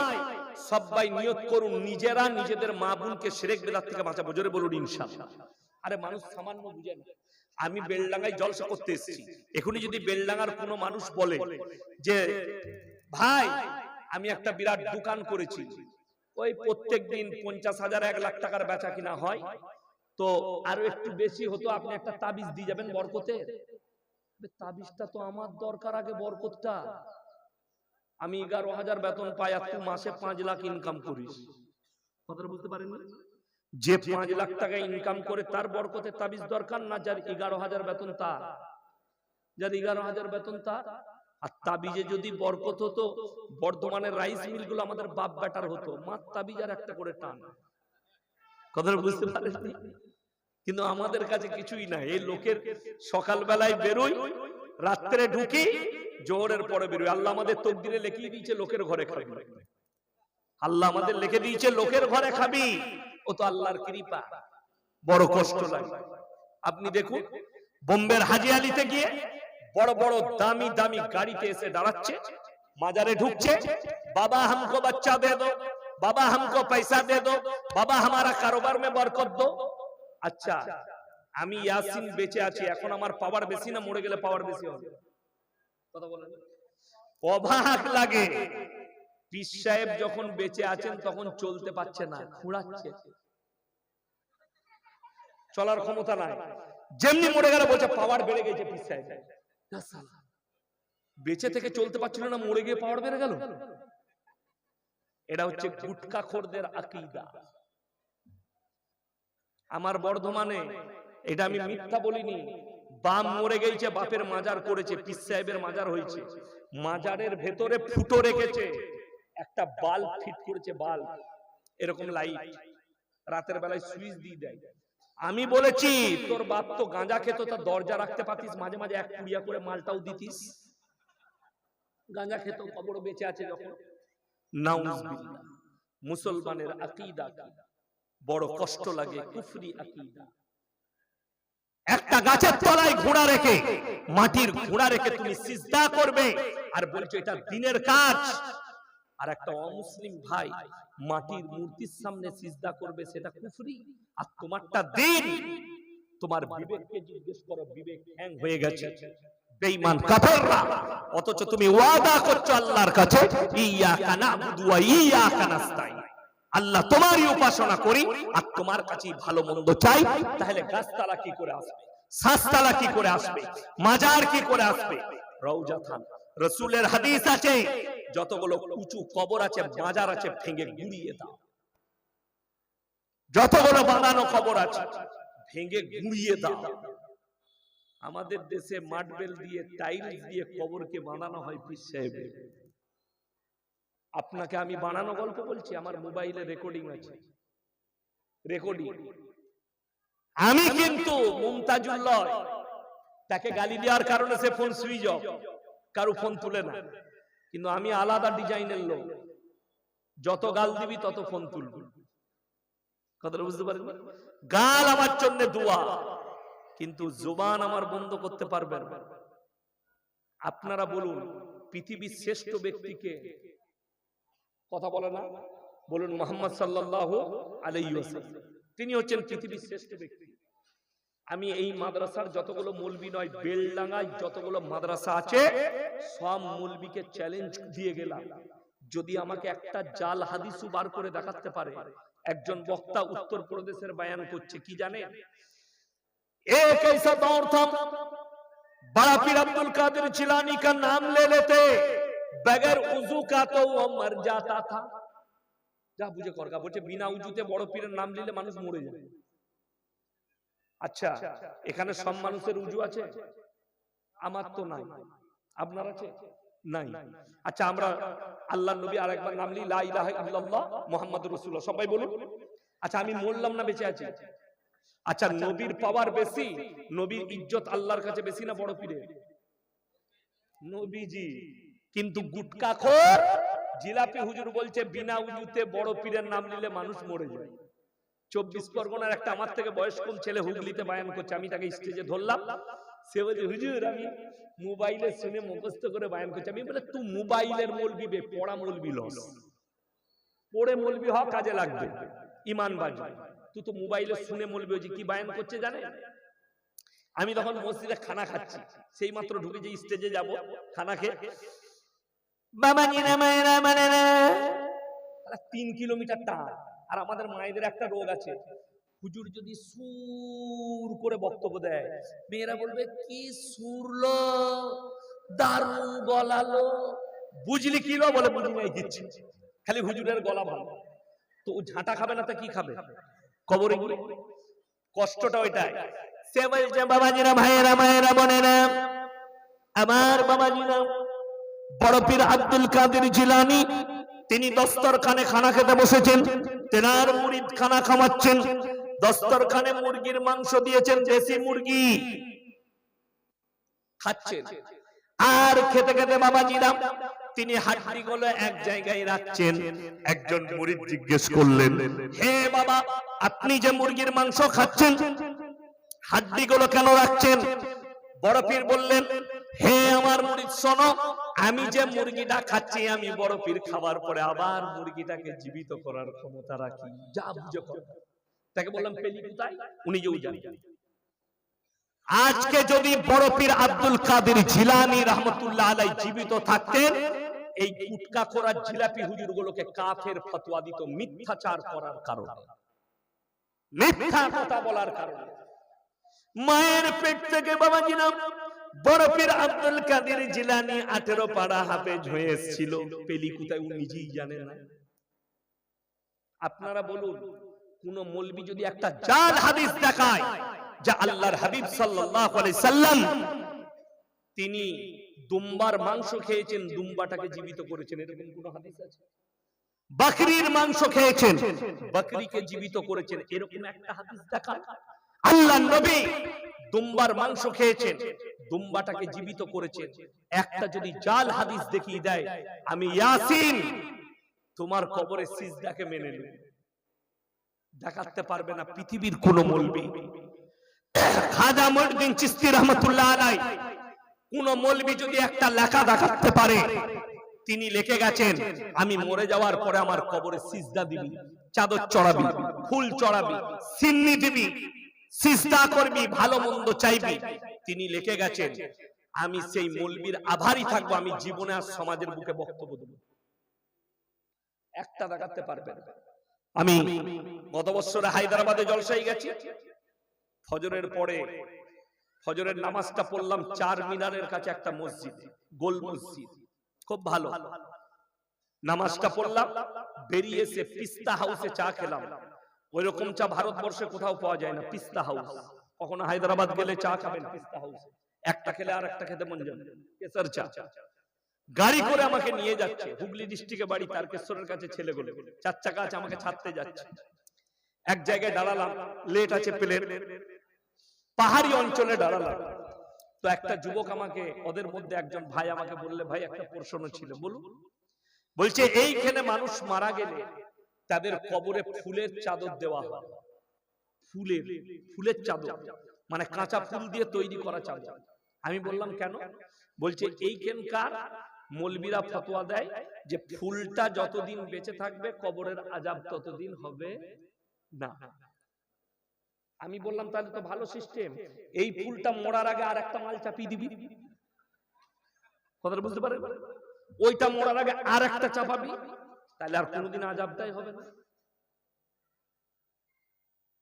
সবাই নিয়ত করুন নিজেরা নিজেদের মা বোনকে শিরক বিদআত থেকে বাঁচাবো। জোরে বলুন ইনশাআল্লাহ। আরে মানুষ সামান্য বুঝে না। আমি বেলডাঙ্গায় জলসা করতে এসেছি, এখনই যদি বেলডাঙ্গার কোনো মানুষ বলে যে ভাই আমি একটা বিরাট দোকান করেছি, ওই প্রত্যেকদিন 50,000 1 লাখ টাকার বেচা কিনা হয়, তো আরো একটু বেশি হতো, আপনি একটা তাবিজ দিয়ে যাবেন বরকতের। তাবিজটা তো আমার দরকার, আগে বরকতটা। আমি 11,000 বেতন পাই আর তুই মাসে 5 লাখ ইনকাম করিস। কথাটা বুঝতে পারেন? যে 5 লাখ টাকা ইনকাম করে তার বরকতের তাবিজ দরকার না যার 11,000 বেতন তার? যার 11,000 বেতন তার। আর তাবিজে যদি বরকত হতো, বর্ধমানের রাইস মিল গুলো আমাদের বাপ বেটার হতো। মাত্র তাবিজ আর একটা করে টান। কথাটা বুঝতে পারেন? কিন্তু আমাদের কাছে কিছুই নাই। এই লোকের সকাল বেলায় বেরোই, রাত্রে ঢুকি, জোহরের পরে বেরোই। আল্লাহ আমাদের তকদিরে লিখে দিয়েছে লোকের ঘরে খাবি। আল্লাহ আমাদের লিখে দিয়েছে লোকের ঘরে খাবি। ও তো আল্লাহর কৃপা, বড় কষ্ট লাগে। আপনি দেখুন বোম্বের হাজি আলীতে গিয়ে বড় বড় দামি দামি গাড়িতে এসে দাঁড়াচ্ছে, মাজারে ঢুকছে, বাবা हमको बच्चा दे दो, बाबा हमको पैसा दे दो, बाबा हमारा कारोबार में बरकत दो। अच्छा আমি ইয়াসিন বেঁচে আছি, এখন আমার পাওয়ার বেশি না মরে গেলে পাওয়ার বেশি হবে? কথা বলেন। অবাক লাগে, পীর সাহেব যখন বেঁচে আছেন তখন চলতে পারছে না, খুঁড়াচ্ছে, চলার ক্ষমতা নাই, যেমনি মরে গেলে বলছে পাওয়ার বেড়ে গেছে পীর সাহেব। বেঁচে থেকে চলতে পারছিল না, মরে গিয়ে পাওয়ার বেড়ে গেল। এটা হচ্ছে গুটখাখোরদের আকীদা। আমার বর্ধমানে, এটা আমি মিথ্যা বলিনি, বাপ মরে গেছে, বাপের মাজার করেছে, পীর সাহেবের মাজার হয়েছে, মাজারের ভেতরে ফুটো রেখেছে, একটা বাল্ব ফিট করেছে, বাল্ব এরকম লাইট, রাতের বেলায় সুইচ দিয়ে দেয়। আমি বলেছি তোর বাপ তো গাঁজা খেত, তার দরজা রাখতে পারতিস, মাঝে মাঝে এক কুড়িয়া করে মালটাও দিতিস। গাঁজা খেত, কবর বেঁচে আছে যখন। নাউজুবিল্লাহ। মুসলমানের আকীদা বড় কষ্ট লাগে, কুফরি আকীদা। একটা গাছের তলায় ঘোড়া রেখে, মাটির ঘোড়া রেখে তুমি সিজদা করবে আর বলছো এটা দ্বীনের কাজ, আর একটা অমুসলিম ভাই মাটির মূর্তির সামনে সিজদা করবে, সেটা কুফরি, আর তোমারটা দ্বীন। তোমার বিবেককে জিজ্ঞেস করো, বিবেক হ্যাং হয়ে গেছে, বেঈমান কাফেররা। অথচ তুমি ওয়াদা করছো আল্লাহর কাছে, ইয়াকা না'বুদু ওয়া ইয়াকা নাস্তাইন, আল্লাহ তোমারই উপাসনা করি আর তোমার কাছেই ভালো মন্দ চাই। তাহলে গাছতলা কি করে আসবে, শ্বাসতলা কি করে আসবে, মাজার কি করে আসবে? রওজা থান, রাসূলের হাদিস আছে, যতগুলো উঁচু কবর আছে, মাজার আছে, ভেঙে গুড়িয়ে দাও। যতগুলো বানানো কবর আছে ভেঙে গুড়িয়ে দাও। আমাদের দেশে মার্বেল দিয়ে, টাইলস দিয়ে কবরকে বানানো হয় পীর সাহেবের। আপনাকে আমি বানানো গল্প বলছি, আমার মোবাইলে রেকর্ডিং আছে, রেকর্ডিং। আমি কিন্তু মুমতাজুল্লাহ, তাকে গালি দেওয়ার কারণে সে ফোন সুইচ অফ, কারো ফোন তুলে না, কিন্তু আমি আলাদা ডিজাইনের লোক, যত গাল দিবি তত ফোন তুলবি। কথাটা বুঝতে পারেন? গাল আমার জন্য দোয়া, কিন্তু জবান আমার বন্ধ করতে পারবেন না। আপনারা বলুন পৃথিবীর শ্রেষ্ঠ ব্যক্তিকে, কথা বলে না, বলুন মুহাম্মদ সাল্লাল্লাহু আলাইহি ওয়াসাল্লাম, তিনি হচ্ছেন পৃথিবীর শ্রেষ্ঠ ব্যক্তি। আমি এই মাদ্রাসার যতগুলো মৌলবি নয়, বেলডাঙ্গায় যতগুলো মাদ্রাসা আছে সব মৌলবিকে চ্যালেঞ্জ দিয়ে গেলাম, যদি আমাকে একটা জাল হাদিসও বার করে দেখাতে পারে। একজন বক্তা উত্তর প্রদেশের বয়ান করছে, কি জানে, एक ऐसा दौर था बड़ा पीर अब्दुल कादिर जिलानी का नाम ले लेते, बगैर उजू का तो वो मर जाता था। যা বুঝে করগা, বলছে বিনা উজুতে বড় পীরের নাম নিলে মানুষ মরে যায়। আচ্ছা, এখানে সব মানুষের উজু আছে? আমার তো নাই, আপনার আছে? নাই। আচ্ছা, আমরা আল্লাহর নবী আরেকবার নাম লি, লা ইলাহা ইল্লাল্লাহ মুহাম্মাদুর রাসূলুল্লাহ, সবাই বলুন। আচ্ছা, আমি মরলাম না বেঁচে আছি? আচ্ছা, নবীর পাওয়ার বেশি, নবীর ইজ্জত আল্লাহর কাছে বেশি না বড় পীরের? নবীজি। কিন্তু গুটকাখোর জিলাপি হুজুর বলছে বিনা উজুতে বড় পীরের নাম নিলে মানুষ মরে যায়। 24 পরগনার একটা আমার থেকে বয়স কম ছেলে হুগলিতে বয়ান করছে, আমি তাকে স্টেজে ধরলাম, সে বলছে হুজুর আমি মোবাইলে শুনে মুখস্থ করে বয়ান করছি। আমি বলে তুই মোবাইলের মৌলবি বে, পড়া মৌলবি লস, পড়ে মৌলবি হ, কাজে লাগবে, ঈমান বাঁচবে। তুই তো মোবাইলে শুনে মৌলবি হয়েছে, কি বয়ান করছে জানে? আমি তখন মসজিদে খানা খাচ্ছি, সেই মাত্র ঢুকে যে স্টেজে যাব, খানা খেয়ে বাবা নিনা মায়েরা মানে না 3 কিলোমিটার টান। আর আমাদের মায়েদের একটা রোগ আছে, হুজুর যদি সুর করে বক্তব্য দেয়, মেয়েরা বলবে কি সুরলো, দারুণ গলালো, বুঝলি কি লো, বলে বুঝি নাই কিচ্ছু, খালি হুজুরের গলা ভালো। তো ও ঝাঁটা খাবে না, তা কি খাবে? কবরে গিয়ে কষ্টটা ওইটাই। সে বলছে বাবাজিরা, ভাইয়েরা, মায়েরা, বোনেরা, আমার বাবাজিরা বড় পীর আব্দুল কাদের জিলানী, তিনি দস্তরখানে খানা খেতে বসেছেন, তেনার মুরিদ খানা খাওয়াচ্ছেন, দস্তরখানে মুরগির মাংস দিয়েছেন, দেশি মুরগি খাচ্ছেন। আর খেতে খেতে বাবাজিরা তিনি হাড্ডিগুলো এক জায়গায় রাখছেন। একজন মুরিদ জিজ্ঞেস করলেন, হে বাবা, আপনি যে মুরগির মাংস খাচ্ছেন হাড্ডিগুলো কেন রাখছেন? বড় পীর বললেন, হে আমার মুরিদ শোনো, আমি যে মুরগিটা খাচ্ছি, আমি বড় পীর খাবার পরে আবার মুরগিটাকে জীবিত করার ক্ষমতা রাখি, যা বুঝে কর। তাকে বললাম পেলি কোথায়? উনি যেও জানেন। আজকে যদি বড় পীর আব্দুল কাদের জিলানী রহমতুল্লাহ আলাইহি জীবিত থাকতেন, এই গুটকা খোরার জিলাপি হুজুরগুলোকে কাফের ফতোয়া দিত মিথ্যাচার করার কারণে, মিথ্যা কথা বলার কারণে। মায়ের পেট থেকে বাবাজি নাম বড় পীর আব্দুল কাদের জিলানী 18 পারা হাফেজ হয়ে এসেছিল, পেলি কোথায় ও নিজেই জানে না। আপনারা বলুন, কোন মৌলবি যদি একটা জাল হাদিস দেখায় যে আল্লাহর হাবিব সাল্লাল্লাহু আলাইহি সাল্লাম তিনি দুম্বার মাংস খেয়েছেন, দুম্বাটাকে জীবিত করেছেন, এরকম কোন হাদিস আছে? বকরির মাংস খেয়েছেন, বকরিকে জীবিত করেছেন, এরকম একটা হাদিস দেখান। আল্লাহর নবী দুম্বার মাংস খেয়েছেন, দুম্বাটাকে জীবিত করেছেন, একটা যদি জাল হাদিস দেখিয়ে দেয়, আমি ইয়াসিন তোমার কবরে সিজদাকে মেনে নেব, দেখাতে পারবে না পৃথিবীর কোন মৌলবি। খাজা মুঈনুদ্দিন চিশতি রহমাতুল্লাহ আলাইহি কোন মৌলবি যদি একটা লেখা দেখাতে পারে, তিনি লিখে গেছেন আমি মরে যাওয়ার পরে আমার কবরে সিজদা দিবি, চাদর চড়াবি, ফুল চড়াবি, সিন্নি দিবি, সিজদা করবি, ভালো মন্দ চাইবি, তিনি লিখে গেছেন আমি সেই মৌলবীর আভারী থাকবো, আমি জীবনে আর সমাজের বুকে বক্তব্য দেব। একটা দেখাতে পারবে না। আমি গত বছরে হায়দ্রাবাদে জলসায় গেছি, ফজরের পরে ফজরের নামাজটা পড়লাম চার মিনারের কাছে একটা মসজিদ, গোল মসজিদ, খুব ভালো। নামাজটা পড়লাম, বেরিয়ে এসে পিস্তা হাউসে চা খেলাম। ওইরকম চা ভারতবর্ষে কোথাও পাওয়া যায় না, পিস্তা হাউস। কখনো হায়দ্রাবাদ গেলে চা খাবেন পিস্তা হাউসে, একটা খেলে আর একটা খেতে মন যাবে, কেসার চা। গাড়ি করে আমাকে নিয়ে যাচ্ছে, হুগলি ডিস্ট্রিক্টে বাড়ি, তারকেশ্বরের কাছে ছেলেগুলো, 4 চাকা আছে, আমাকে ছাড়তে যাচ্ছে। এক জায়গায় দাঁড়ালাম, লেট আছে প্লেন, পাহাড়ি অঞ্চলে দাঁড়ালাম। তো একটা যুবক আমাকে, ওদের মধ্যে একজন ভাই আমাকে বললে, ভাই একটা প্রশ্ন ছিল, বলুন। বলছে এইখানে মানুষ মারা গেলে তাদের কবরে ফুলের চাদর দেওয়া হয়, ফুলের চাদর, মানে কাঁচা ফুল দিয়ে তৈরি করা চাদর। আমি বললাম কেন? বলছে এইখানকার মৌলবীরা ফতোয়া দেয় যে ফুলটা যতদিন বেঁচে থাকবে কবরের আযাব ততদিন হবে না। আমি বললাম তাহলে তো ভালো সিস্টেম, এই ফুলটা মরার আগে আর একটা মাল চাপিয়ে দিবি, কথাটা বুঝতে পারেন? ওইটা মরার আগে আর একটা চাপাবি, তাহলে আর কোনোদিন আযাবটাই হবে না।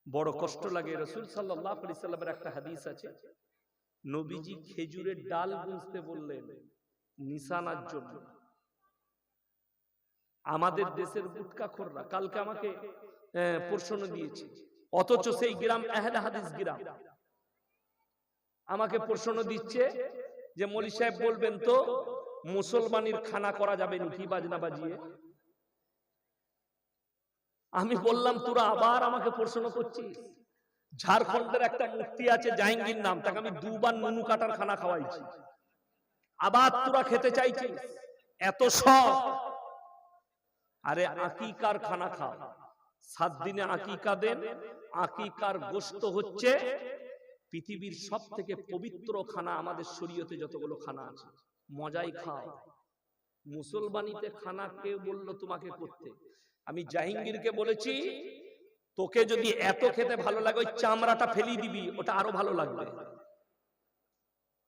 বড় কষ্ট লাগে। রাসূল সাল্লাল্লাহু আলাইহি সাল্লামের একটা হাদিস আছে, নবীজি খেজুরের ডাল গুনতে বললেন নিশানার জন্য। আমাদের দেশের গুটকাখোররা কালকে আমাকে প্রশ্ন দিয়েছে, অথচ সেই গ্রাম আহলে হাদিস গ্রাম, আমাকে প্রশ্ন দিচ্ছে যে মৌলী সাহেব বলবেন তো মুসলমানের খানা করা যাবে নাকি বাজনা বাজিয়ে? আমি বললাম তোরা আবার আমাকে প্রশ্ন করছিস? ঝাড়খণ্ডের একটা মুফতি আছে জাহাঙ্গীর নাম, তাকে আমি 2 বার নুনু কাটার খানা খাওয়াইছি, আবার তোরা খেতে চাইছিস? এত শখ? আরে আকিকার খানা খাও, 7 দিনে আকিকা দেন। আকিকার গোশত হচ্ছে পৃথিবীর সব থেকে পবিত্র খানা, আমাদের শরীয়তে যতগুলো খানা আছে, মজাই খাও। মুসলমানিতে খানা কে বললো তোমাকে করতে? আমি জাহাঙ্গীরকে বলেছি তোকে যদি এত খেতে ভালো লাগে ওই চামড়াটা ফেলি দিবি, ওটা আরো ভালো লাগবে,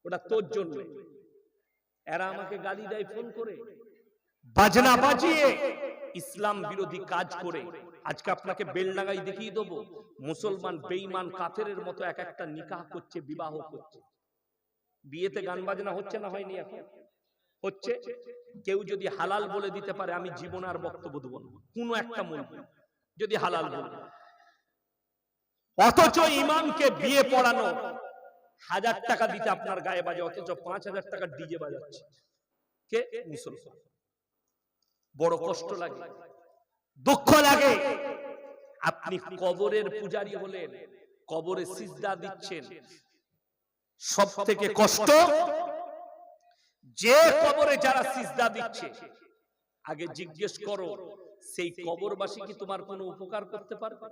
ওটা তোর জন্য। এরা আমাকে গালি দেয় ফোন করে, বাজনা বাজিয়ে ইসলাম বিরোধী কাজ করে। আজকে আপনাকে বেলডাঙ্গায় দেখিয়ে দেবো, মুসলমান বেঈমান কাফেরের মতো এক একটা নিকাহ করছে, বিবাহ করছে। বিয়েতে গান বাজনা হচ্ছে না হয়নি? এখন হচ্ছে। কেউ যদি হালাল বলে দিতে পারে, আমি জীবন আর বক্তব্য দেব না, কোন একটা মৌলবি যদি হালাল বলে। অথচ ইমামকে বিয়ে পড়ানো 1000 টাকা দিতে আপনার গায়ে বাজে, অথচ 5000 টাকা ডিজে বাজাচ্ছে কে? মুসলমান। বড় কষ্ট লাগে, দুঃখ লাগে। আপনি কবরের পূজারী হলেন, কবরে সিজদা দিচ্ছেন। সব থেকে কষ্ট যে কবরে যারা সিজদা দিচ্ছে, আগে জিজ্ঞেস করো সেই কবরবাসী কি তোমার কোনো উপকার করতে পারবে?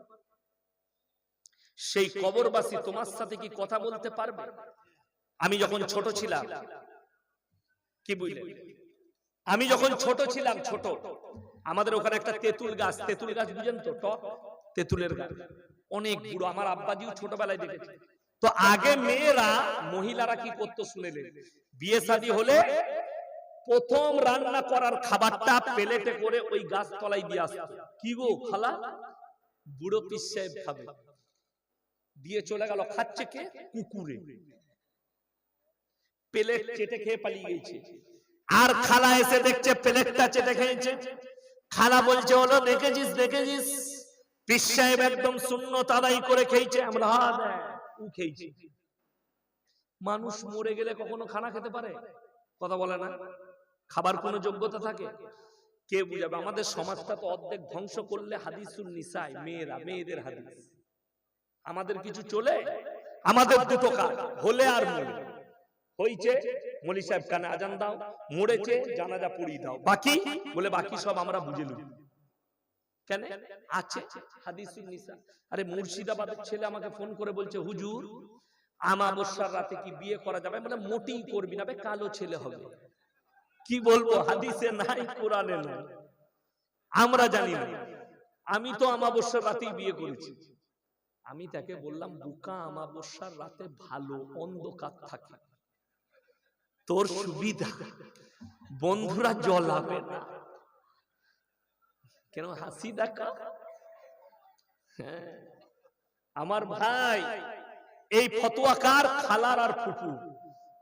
সেই কবরবাসী তোমার সাথে কি কথা বলতে পারবে? আমি যখন ছোট ছিলাম, কি বুঝলেন, আমি যখন ছোট ছিলাম, ছোট, আমাদের ওখানে একটা তেঁতুল গাছ, তেঁতুল গাছ বুঝেন তো, টক তেঁতুলের গাছ, অনেক বুড়ো, আমার আব্বাজিও ছোটবেলায় দেখেছে। তো আগে মেয়েরা মহিলারা কি করতো শুনেলেন, বিয়ে শাদী হলে প্রথম রান্না করার খাবারটা প্লেটে করে ওই গাছ তলায় দিয়ে আসতো। কি গো খালা, বুড়ো পীর সাহেব খাবে, দিয়ে চলে গেল। খাচ্ছে কে? কুকুরে। প্লেট চেটে খেয়ে পালিয়ে গেছে। আর খালা এসে দেখছে প্লেটটা চেটে খেয়েছে। খালা বলছে, হলো দেখেছিস দেখেছিস, পীর সাহেব একদম সুন্নত আদায় করে খেয়েছে। আমরা ও খেয়েছি। মানুষ মরে গেলে কখনো খানা খেতে পারে? কথা বলে না। খাবার কোনো যোগ্যতা থাকে? কে বুঝাবে? আমাদের সমাজটা তো অর্ধেক ধ্বংস করলে হাদিসুন নিসাই, মেয়েরা, মেয়েদের হাদিস। আমাদের কিছু চলে? আমাদের দুটো কাজ, হলে আর মরে। হইছে মলি সাহেব কানে আজান দাও, মরেছে জানাজা পড়িয়ে দাও, বাকি বলে বাকি সব আমরা বুঝে লুই। কেন আছে হাদিসুন নিসা। আরে মুর্শিদাবাদের ছেলে আমাকে ফোন করে বলছে, হুজুর আমাবস্যার রাতে কি বিয়ে করা যাবে? মানে মোটেই করবি না, কালো ছেলে হবে। কি বলবো, হাদিসে নাই, কোরআনে নাই, আমরা জানি না। আমি তো আমাবস্যার রাতেই বিয়ে করেছি। আমি তাকে বললাম, বুকা আমাবস্যার রাতে ভালো অন্ধকার থাকে, তোর সুবিধা, বন্ধুরা জ্বলাবে না। কেন হাসি দেখা? আমার ভাই, এই ফতোয়া কার? খালার আর ফুফু।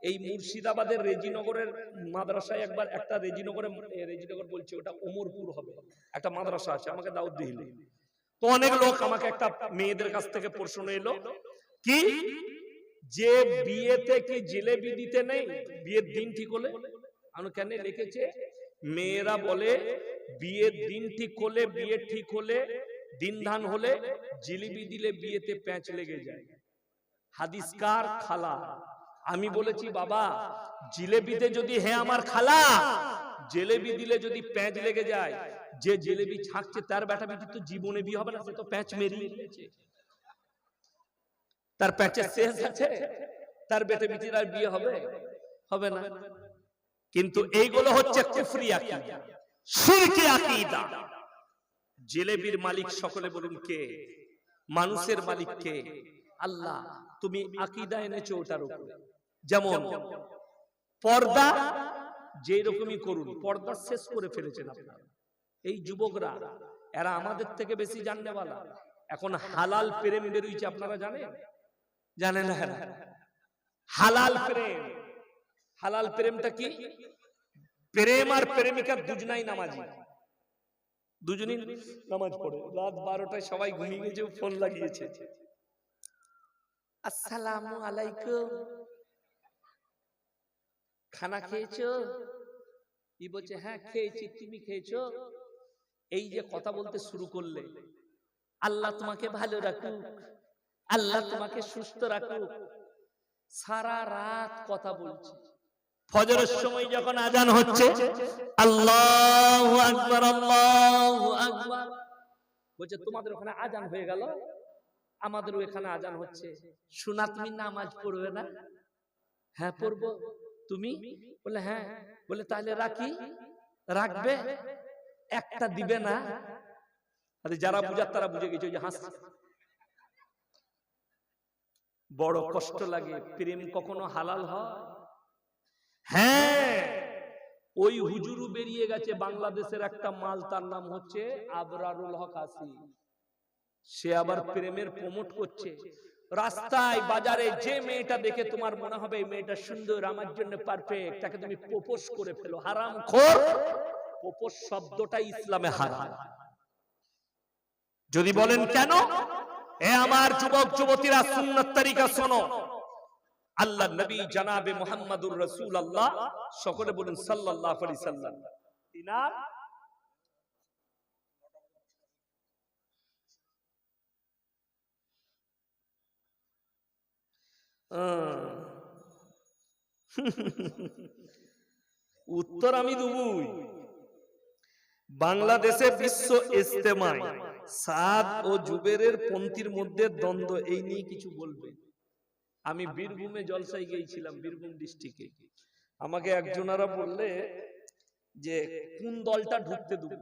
এই মুর্শিদাবাদের রেজিনগরের মাদ্রাসায় একবার একটা রেজিনগর বলছে, ওটা ওমরপুর হবে, একটা মাদ্রাসা আছে, আমাকে দাওয়াত দিল। তো অনেক লোক আমাকে, একটা মেয়েদের কাছ থেকে প্রশ্ন এলো, কি যে বিয়েতে কি জিলেবি দিতে নেই বিয়ের দিন ঠিক হলে? আমি কেন লিখেছে, মেয়েরা বলে বিয়ের দিন ঠিক হলে, বিয়ে ঠিক হলে, দিন ধান হলে জিলিবি দিলে বিয়েতে প্যাঁচ লেগে যায়। হাদিসকার খালা। আমি বলেছি, বাবা জিলেবিতে যদি, হে আমার খালা, জিলেবি দিলে যদি প্যাঁচ লেগে যায়, যে জিলেবি ছাকছে তার বেটা বেটি তো জীবনে বিয়ে হবে না, সে তো প্যাঁচ মেরিয়ে নিয়েছে, তার প্যাঁচের শেষ আছে, তার বেটা বেটির আর বিয়ে হবে? হবে না। কিন্তু এইগুলো হচ্ছে কুফরি আকীদা, শিরকি আকীদা। জিলেবির মালিক সকলে বলুন কে? মানুষের মালিক কে? আল্লাহ। তুমি আকীদা এনেছো ওটার উপরে। যেমন পর্দা, যে রকমই করুন, পর্দা শেষ করে ফেলেছেন আপনারা। এই যুবকরা, এরা আমাদের থেকে বেশি জাননেওয়ালা। এখন হালাল প্রেম বেরিয়েছে, আপনারা জানেন? জানেন না? হালাল প্রেম। হালাল প্রেমটা কি? প্রেম আর প্রেমিকার দুজনাই নামাজি, দুজনই নামাজ পড়ে। রাত 12টায় সবাই ঘুমিয়ে গেছে, ফোন লাগিয়েছে, আসসালামু আলাইকুম, খানা খেয়েছো? ই বলছে, হ্যাঁ খেয়েছি, তুমি খেয়েছো? এই যে কথা বলতে শুরু করলে, আল্লাহ তোমাকে ভালো রাখুক, আল্লাহ তোমাকে সুস্থ রাখুক, সারা রাত কথা বলছে। ফজরের সময় যখন আজান হচ্ছে, আল্লাহু আকবার, আল্লাহু আকবার বলছে, তোমাদের ওখানে আজান হয়ে গেল, আমাদের এখানে আজান হচ্ছে, শোনা তুমি নামাজ পড়বে না? হ্যাঁ পড়বো। তুমি? বলে হ্যাঁ। বলে তাহলে রাখি? রাখবে? একটা দিবে না? আরে যারা বুঝার তারা বুঝে গেছে, ওই যে হাসছে। বড় কষ্ট লাগে। প্রেম কখনো হালাল হয়? হ্যাঁ, ওই হুজুরু বেরিয়ে গেছে বাংলাদেশের একটা মাল, তার নাম হচ্ছে আবরারুল হক আসি। সে আবার প্রেমের প্রমোট করছে। রাস্তায় বাজারে যে মেয়েটা দেখে তোমার মনে হবে এই মেয়েটা সুন্দর, আমার জন্য পারফেক্ট, তাকে তুমি প্রপোজ করে ফেলো। হারামখোর। প্রপোজ শব্দটাই ইসলামে হারাম। যদি বলেন কেন? এ আমার যুবক যুবতীরা, সুন্নাত তরিকা শোনো। আল্লাহ নবী জনাবে মুহাম্মদুর রাসূলুল্লাহ, সকলে বলুন সাল্লাল্লাহু আলাইহি সাল্লাম, তিনার উত্তর আমি দেবই। বাংলাদেশে বিশ্ব ইজতেমায় সাদ ও জুবেরের পন্থীর মধ্যে দ্বন্দ্ব, এই নিয়ে কিছু বলবে। আমি বীরভূমে জলসায় গিয়েছিলাম, বীরভূম ডিস্ট্রিক্টে। আমাকে একজনারা বললে যে কোন দলটা ঢুকতে দেব।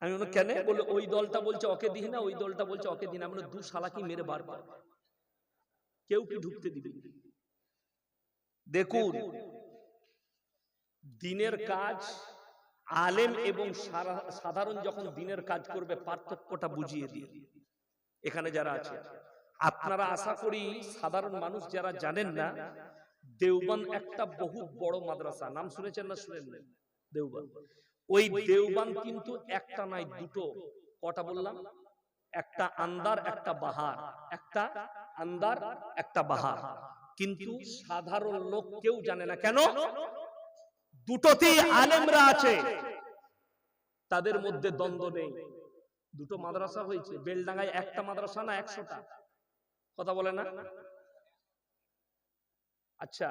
আমি বললাম কেন? বলে ওই দলটা বলছে ওকে দিই না, ওই দলটা বলছে ওকে দিই না। আমরা দু শালাকি মেরে বার বার। কেউ কি ঢুকতে দিবে? দেখুন, দিনের কাজ আলেম এবং সাধারণ যখন দিনের কাজ করবে পার্থক্যটা বুঝিয়ে দিয়ে এখানে যারা আছে আপনারা আশা করি সাধারণ মানুষ যারা জানেন না, দেওবন্দ একটা বহুত বড় মাদ্রাসা, নাম শুনেছেন না শুনেন না? দেওবন্দ, ওই দেওবন্দ কিন্তু একটা নাই দুটো, কটা বললাম? একটা আন্দার একটা বাহার, একটা আন্দার একটা বাহার, কিন্তু সাধারণ লোক কেউ জানে না। কেন? দুটোতেই আলেমরা আছে, তাদের মধ্যে দ্বন্দ্ব নেই। দুটো মাদ্রাসা হয়েছে, বেলডাঙ্গায় একটা মাদ্রাসা না 100টা? কথা বলে না? আচ্ছা,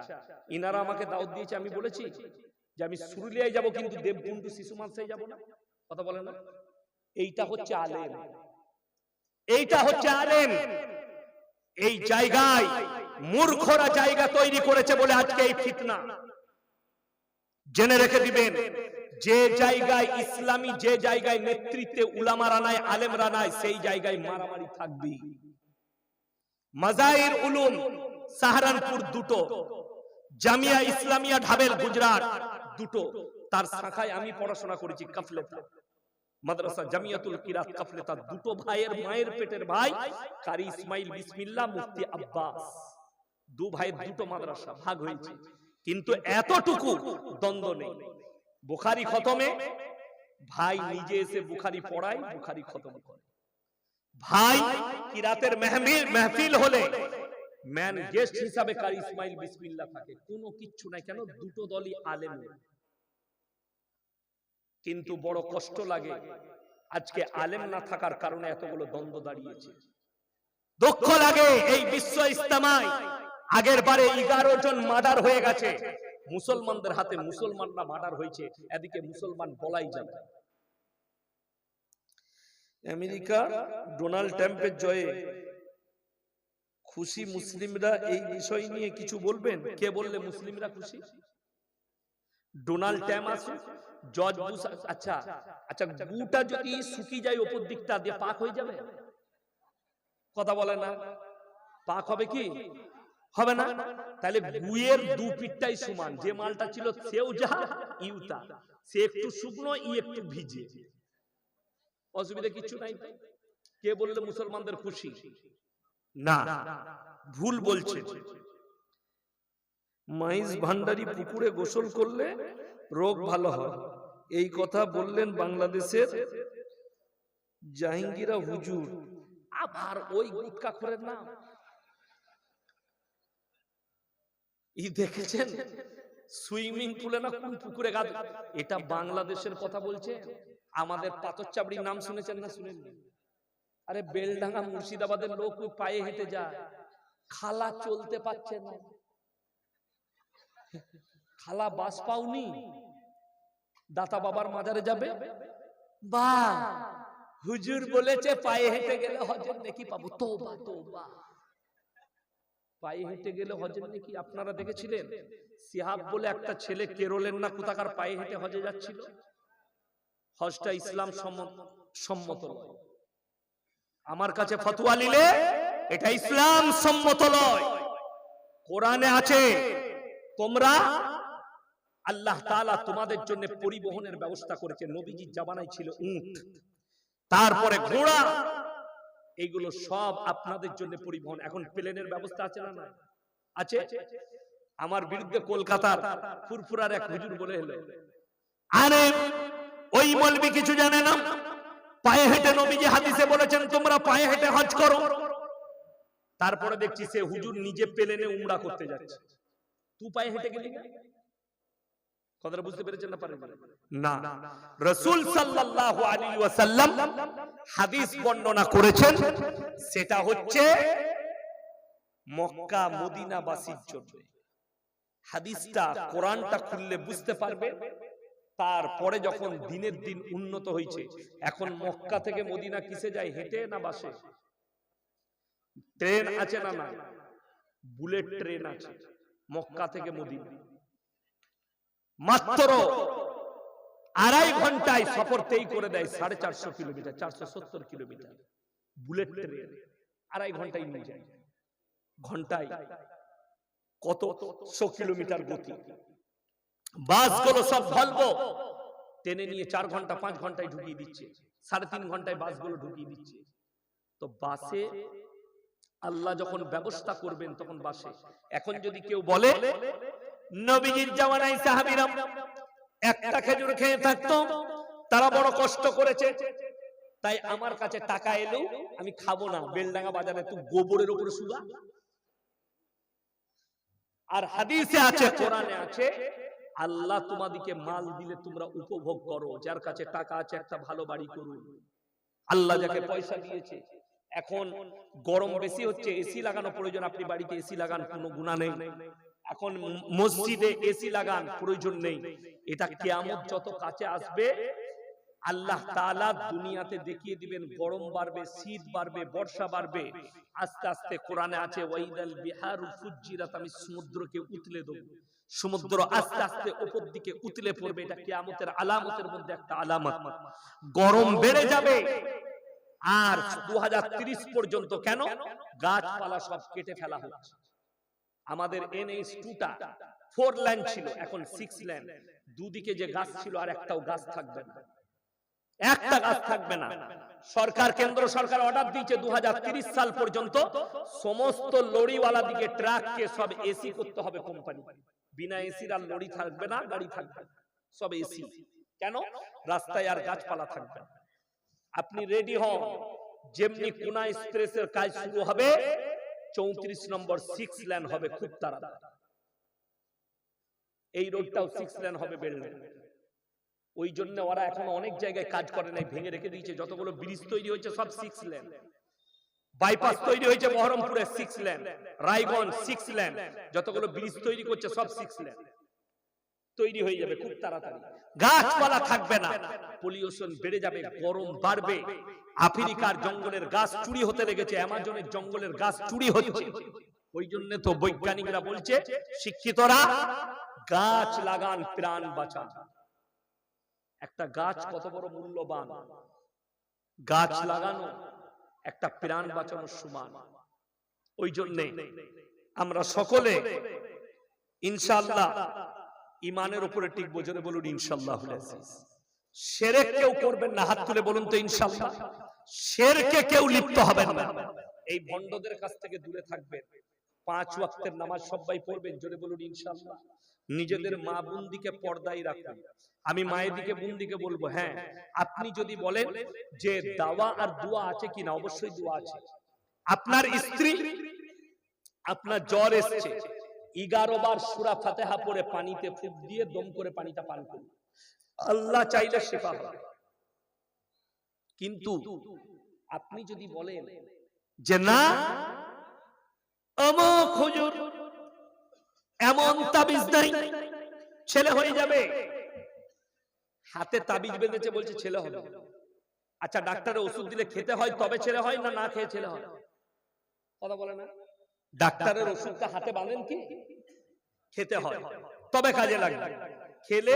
ইনারা আমাকে দাওয়াত দিয়েছে, আমি বলেছি যে আমি সুরুলিয়ায় যাব, কিন্তু দেবকুণ্ড শিশু মাদ্রাসায় যাব না। কথা বলে না? এইটা হচ্ছে আলেম, এইটা হচ্ছে আলেম। এই জায়গায় মূর্খরা জায়গা তৈরি করেছে বলে আজকে এই ফিতনা। জেনে রেখে দিবেন, যে জায়গায় ইসলামী, যে জায়গায় নেতৃত্বে উলামারা নাই, আলেমরা নাই, সেই জায়গায় মারামারি থাকবে। মাজাহির উলুম সাহারানপুর দুটো, জামিয়া ইসলামিয়া ঢাবেল গুজরাট দুটো, তার শাখায় আমি পড়াশোনা করেছি। কাফলেতা মাদ্রাসা জামিয়াতুল কিরাত কাফলেতা, দুটো ভাইয়ের মায়ের পেটের ভাই, কারি ইসমাইল বিসমিল্লাহ, মুফতি আব্বাস, দু ভাইয়ের দুটো মাদ্রাসা ভাগ হয়েছে, কিন্তু এতটুকু দ্বন্দ্ব নেই। বুখারী খতমে ভাই নিজে এসে বুখারী পড়ায়, বুখারী খতম করে। ভাই কিরাতের মাহফিল হলে ম্যান গেস্ট হিসাবে কারি ইসমাইল বিসমিল্লাহ থাকে, কোনো কিচ্ছু নাই। কেন? দুটো দলই আলেম। কিন্তু বড় কষ্ট লাগে আজকে আলেম না থাকার কারণে এতগুলো দ্বন্দ্ব দাঁড়িয়েছে। দুঃখ লাগে এই বিশ্ব ইজতেমায় আগের বারে 11 জন মার্ডার হয়ে গেছে, মুসলমানদের হাতে মুসলমানরা মার্ডার হয়েছে, এদিকে মুসলমান বলাই যাবে। আমেরিকা ডোনাল্ড ট্রাম্পের জয়ে খুশি মুসলিমরা, এই বিষয় নিয়ে কিছু বলবেন? কে বললে মুসলিমরা খুশি? ডোনাল্ড ট্রাম্প আছে, জর্জ বুশ। আচ্ছা আচ্ছা, গুটা যদি শুকিয়ে যায় উপর দিকটা দিয়ে, পাক হয়ে যাবে? কথা বলে না? পাক হবে কি হবে না? তাহলে গুয়ের দু পিঠটাই সমান, যে মালটা ছিল সেও যা ইউতা, সে একটু শুকনো, ই একটু ভিজে, অসুবিধা কিছু নাই। কে বললে মুসলমানদের খুশি? না, ভুল বলছে। মাইজ ভান্ডারী পুকুরে গোসল করলে রোগ ভালো হয়, এই কথা বললেন বাংলাদেশের জাহাঙ্গীরা হুজুর। আবার ওই গুটকা খোরের নাম ই দেখেছেন সুইমিং পুলে না কোন পুকুরে গা, এটা বাংলাদেশের কথা বলছে। আমাদের পাথর চাবড়ির নাম শুনেছেন না শুনেননি? আরে বেলডাঙ্গা মুর্শিদাবাদের লোক পায়ে হেঁটে যায়, খালা চলতে পারছে না, খালা বাস পাওনি, দাতা বাবার মাজারে যাবে, বা হুজুর বলেছে পায়ে হেঁটে গেলে হজের নেকি পাবো। তওবা তওবা, পায়ে হেঁটে গেলে হজের নেকি। আপনারা দেখেছিলেন সিহাব বলে একটা ছেলে কেরলের না কোথাকার পায়ে হেঁটে হজে যাচ্ছিল? হজটা ইসলাম সম্মত নয়। আমার কাছে ফতোয়া নিলে এটা ইসলাম সম্মত নয়। কোরআনে আছে, তোমরা আল্লাহ তাআলা তোমাদের জন্য পরিবহনের ব্যবস্থা করেছে। নবীজির জামানায় ছিল উট, তারপরে ঘোড়া, এইগুলো সব আপনাদের জন্য পরিবহন। এখন প্লেনের ব্যবস্থা আছে না? আছে। আমার বিরুদ্ধে কলকাতার ফুরফুরার এক হুজুর বলে এলো, আরে ওই মৌলবি কিছু জানে না, পায়ে হেঁটে নবীজি হাদিসে বলেছেন তোমরা পায়ে হেঁটে হজ করো। তারপরে দেখছি সে হুজুর নিজে প্লেনে উমরা করতে যাচ্ছে। তুই পায়ে হেঁটে গেলি না? কথাটা বুঝতে পেরেছেন না? পারেন না? রাসূল সাল্লাল্লাহু আলাইহি ওয়াসাল্লাম হাদিস বর্ণনা করেছেন, সেটা হচ্ছে মক্কা মদিনাবাসীর জন্য। হাদিসটা কোরআনটা খুললে বুঝতে পারবে। তারপরে যখন দিনের দিন উন্নত হয়েছে, এখন মক্কা থেকে মদিনা কিসে যায়? হেঁটে না বাসে? ট্রেন আছে না? না, বুলেট ট্রেন আছে মক্কা থেকে মদিনা। মাত্র 2.5 ঘন্টায় সফর তেই করে দেয় 450 কিলোমিটার, 470 কিলোমিটার বুলেট ট্রেন 2.5 ঘন্টায় নিয়ে যায়। ঘন্টায় কত 100 কিলোমিটার গতি। বাসগুলো সব ভলভো টেনে নিয়ে 4 ঘন্টা 5 ঘন্টায় ঢুকিয়ে দিচ্ছে, 3.5 ঘন্টায় বাসগুলো ঢুকিয়ে দিচ্ছে। তো বাসে আল্লাহ যখন ব্যবস্থা করবেন তখন বাসে। এখন যদি কেউ বলে নবীজির জামানায় সাহাবীরা একটা খেজুর খেয়ে থাকতো, তারা বড় কষ্ট করেছে, তাই আমার কাছে টাকা এলো আমি খাবো না, বেলডাঙ্গা বাজারে তুই গোবরের উপরে শুয়া। আর হাদিসে আছে, কোরআনে আছে, আল্লাহ তোমাদেরকে মাল দিলে তোমরা উপভোগ করো, যার কাছে টাকা আছে একটা ভালো বাড়ি করুন। আল্লাহ যাকে পয়সা দিয়েছে, এখন গরম বেশি হচ্ছে, এসি লাগানো প্রয়োজন, আপনি বাড়িতে এসি লাগান, কোনো গুনাহ নেই। এখন মসজিদে এসি লাগান, প্রয়োজন নেই। এটা কিয়ামত যত কাছে আসবে আল্লাহ তাআলা দুনিয়াতে দেখিয়ে দিবেন, গরম বাড়বে, শীত বাড়বে, বর্ষা বাড়বে। আস্তে আস্তে কোরআনে আছে ওয়াইদাল বিহারু ফুজ্জিরাত, আমি সমুদ্রকে উতলে দেব। সমুদ্র আস্তে আস্তে উপর দিকে উতলে পড়বে, এটা কিয়ামতের আলামতের মধ্যে একটা আলামত। গরম বেড়ে যাবে। আর 2030 পর্যন্ত কেন গাছপালা সব কেটে ফেলা হচ্ছে। আমাদের NH2টা 4 লাইন ছিল, এখন 6 লাইন। দুদিকে যে গাছ ছিল আর একটাও গাছ থাকবে না, একটা গাছ থাকবে না। সরকার, কেন্দ্র সরকার অর্ডার দিয়েছে 2030 সাল পর্যন্ত সমস্ত লরিওয়ালা দিকে ট্রাককে সব এসি করতে হবে কোম্পানি। বিনা এসির আর লরি থাকবে না, গাড়ি থাকবে না, সব এসি। কেন? রাস্তায় আর গাছপালা থাকবে না। আপনি রেডি হন, যেমনি কোনা এক্সপ্রেসের কাজ শুরু হবে 34 নম্বর 6 লেন হবে খুব তাড়াতাড়ি। এই রোডটাও 6 লেন হবে, বেলডাঙ্গা। ওই জন্য ওরা এখন অনেক জায়গায় কাজ করে নাই, ভেঙে রেখে দিয়েছে। যতগুলো ব্রিজ তৈরি হয়েছে সব 6 লেন। বাইপাস তৈরি হয়েছে বহরমপুরে 6 লেন, রায়গঞ্জ 6 লেন। যতগুলো ব্রিজ তৈরি করছে সব 6 লেন তৈরি হয়ে যাবে খুব তাড়াতাড়ি। গাছপালা থাকবে না, পলিউশন বেড়ে যাবে, গরম বাড়বে। আফ্রিকার জঙ্গলের গাছ চুরি হতে লেগেছে, অ্যামাজনের জঙ্গলের গাছ চুরি হচ্ছে। ওই জন্য তো বৈজ্ঞানিকরা বলছে শিক্ষিতরা গাছ লাগান, প্রাণ বাঁচান। একটা গাছ কত বড় মূল্যবান, গাছ লাগানো একটা প্রাণ বাঁচানোর সমান। ওই জন্যে আমরা সকলে ইনশাআল্লাহ ইমানের উপরে টিকবো। জোরে বলুন ইনশাআল্লাহ। শিরক কেউ করবেন না, হাত তুলে বলুন তো ইনশাআল্লাহ। শিরকে কেউ লিপ্ত হবেন না, এই ভণ্ডদের কাছ থেকে দূরে থাকবেন। 5 ওয়াক্তের নামাজ সবাই পড়বেন, জোরে বলুন ইনশাআল্লাহ। নিজেদের মা বোনদিকে পর্দায় রাখুন। আমি মায়ের দিকে বোন দিকে বলবো, হ্যাঁ আপনি যদি বলেন যে দাওয়া আর দোয়া আছে কিনা, অবশ্যই দোয়া আছে। আপনার স্ত্রী, আপনার জ্বর এসেছে, 11 বার সূরা ফাতিহা পড়ে পানিতে ফুঁক দিয়ে দম করে পানিটা পান করুন, আল্লাহ চাইলে শিফা হবে। কিন্তু আপনি যদি বলেন যে না অমুক হুজুর এমন তাবিজ নাই ছেলে হয়ে যাবে, হাতে তাবিজ বেঁধেছে বলছে ছেলে হবে। আচ্ছা ডাক্তারের ওষুধ দিলে খেতে হয় তবে ছেলে হয়, না না খেয়ে ছেলে হয়? কথা বলে না। ডাক্তারের ওষুধটা হাতে বাঁধেন কি? খেতে হয় তবে কাজে লাগবে, খেলে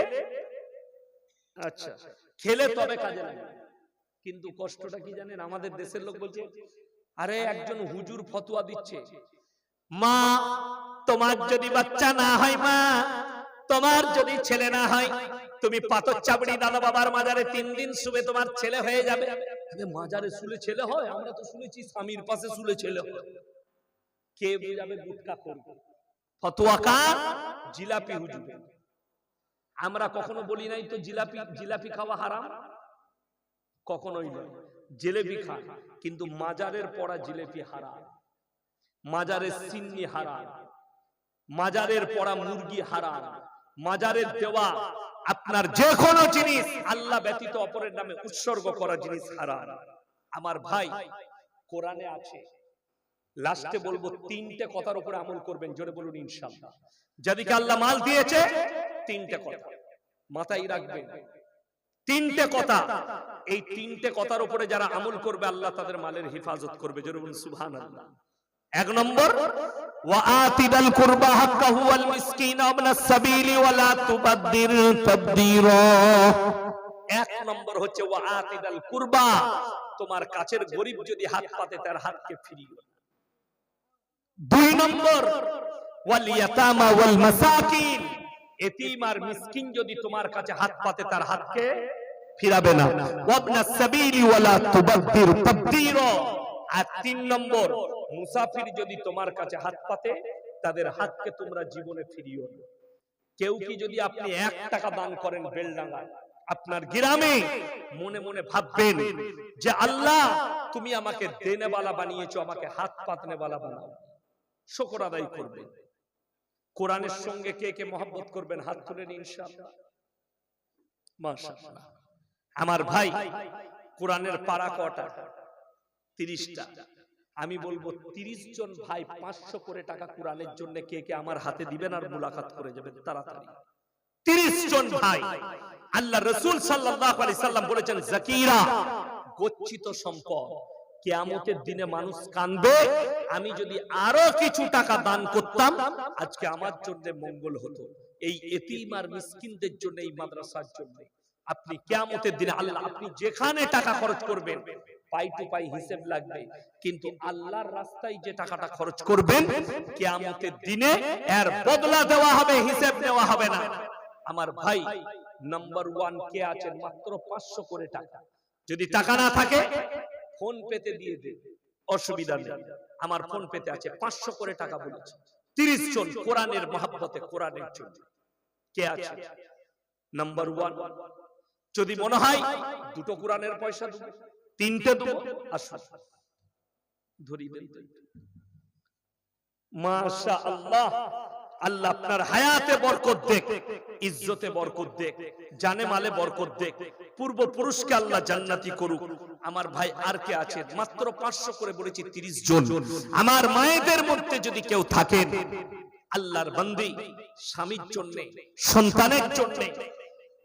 আচ্ছা খেলে তবে কাজে লাগবে। কিন্তু কষ্টটা কি জানেন? আমাদের দেশের লোক বলছে আরে একজন হুজুর ফতোয়া দিচ্ছে, মা তোমার যদি বাচ্চা না হয়, মা তোমার যদি ছেলে না হয়, তুমি পাথর চাবড়ি দাদা বাবার মাজারে 3 দিন শুবে তোমার ছেলে হয়ে যাবে। মাজারে শুলে ছেলে হয়? আমরা তো শুনেছি স্বামীর পাশে শুলে ছেলে হয়। কে বুঝাবে? গুটকা করবে ফতোয়া কার? জিলাপি হুজুর। আমরা কখনো বলি নাই তো জিলাপি খাওয়া হারাম, কখনোই নয়। জিলেবি খা, কিন্তু মাজারের পড়া জিলেপি হারাম, মাজারের সিন্নি হারাম, মাজারের পড়া মুরগি হারাম, মাজারের দেওয়া আপনার যে কোনো জিনিস আল্লাহ ব্যতীত অপরের নামে উৎসর্গ করা জিনিস হারাম। আমার ভাই, কোরআনে আছে, লাস্টে বলবো 3টে কথার উপরে আমল করবেন, জোরে বলুন ইনশাআল্লাহ। যাদেরকে আল্লাহ মাল দিয়েছে 3টে কথা মাথায় রাখবেন। 3টে কথা, এই 3টে কথার উপরে যারা আমল করবে আল্লাহ তাদের মালের হেফাজত করবে, জোরে বলুন সুবহানাল্লাহ। 1 নম্বর ওয়াআতিদাল কুরবা হাক্কাহু ওয়াল মিসকিন ওয়াবনাস সাবিলি ওয়ালা তুবাদদির তাবদীরা। 1 নম্বর হচ্ছে ওয়াআতিদাল কুরবা, তোমার কাছের গরীব যদি হাত পাতে তার হাতকে ফিরিয়ে। দুই নম্বর ওয়াল ইয়াতামা ওয়াল মাসাকিন, এতিম আর মিসকিন যদি তোমার কাছে হাত পাতে তার হাতকে ফিরাবে না। ওয়াবনাস সাবিলি ওয়ালা তুবাদ্দির তাবদীরা, আর তিন নম্বর মুসাফির যদি তোমার কাছে হাত পাতে তাদের হাতকে তোমরা জীবনে ফিরিও না। কেউ কি যদি আপনি 1 টাকা দান করেন বেলডাঙ্গায়, আপনার গ্রামে, মনে মনে ভাববেন যে আল্লাহ তুমি আমাকে দেনেওয়ালা বানিয়েছো, আমাকে হাত পাতনেওয়ালা বানাও, শুকর আদায় করবেন। কোরআনের সঙ্গে কে কে মহব্বত করবেন হাত তুলেন ইনশাআল্লাহ। মাশাআল্লাহ। আমার ভাই, কোরআনের পারা কটা? 30টা। আমি বলবো 30 জন ভাই 500 করে টাকা কোরআনের জন্য কে কে আমার হাতে দিবেন আর মুলাকাত করে যাবেন তাড়াতাড়ি। 30 জন ভাই। আল্লাহ রাসূল সাল্লাল্লাহু আলাইহি সাল্লাম বলেছেন যাকিরা, গচ্ছিত সম্পদ। কিয়ামতের দিনে মানুষ কাঁদবে, আমি যদি আরো কিছু টাকা দান করতাম আজকে আমার জন্য মঙ্গল হতো। এই এতিম আর মিসকিনদের জন্য, এই মাদ্রাসার জন্য আপনি কিয়ামতের দিনে আল্লাহ, আপনি যেখানে টাকা খরচ করবেন পাই টু পাই হিসাব লাগবে, কিন্তু আল্লাহর রাস্তায় যে টাকাটা খরচ করবেন কিয়ামতের দিনে এর বদলা দেওয়া হবে, হিসাব নেওয়া হবে না। আমার ভাই, নাম্বার 1 কে আছেন? মাত্র 500 করে টাকা। যদি টাকা না থাকে ফোন পেতে দিয়ে দে, অসুবিধা নেই। আমার ফোন পেতে আছে 500 করে টাকা বলেছে। 30 জন কোরআনের মহব্বতে, কোরআনের জন্য কে আছে? নাম্বার 1। যদি মনে হয় 2টো কোরআনের পয়সা দেব, 3টে দেব, আসুন ধরি দেন। মাশাআল্লাহ, আল্লাহ আপনার হায়াতে বরকত দেখ, ইজ্জতে বরকত দেখ, জানে মালে বরকত দেখ, পূর্বপুরুষকে আল্লাহ জান্নাতি করুক। আমার ভাই আর কে আছেন? মাত্র 500 করে বলেছি, 30 জন। আমার মায়েদের মধ্যে যদি কেউ থাকেন আল্লাহর বান্দি, স্বামীর জন্য, সন্তানের জন্য,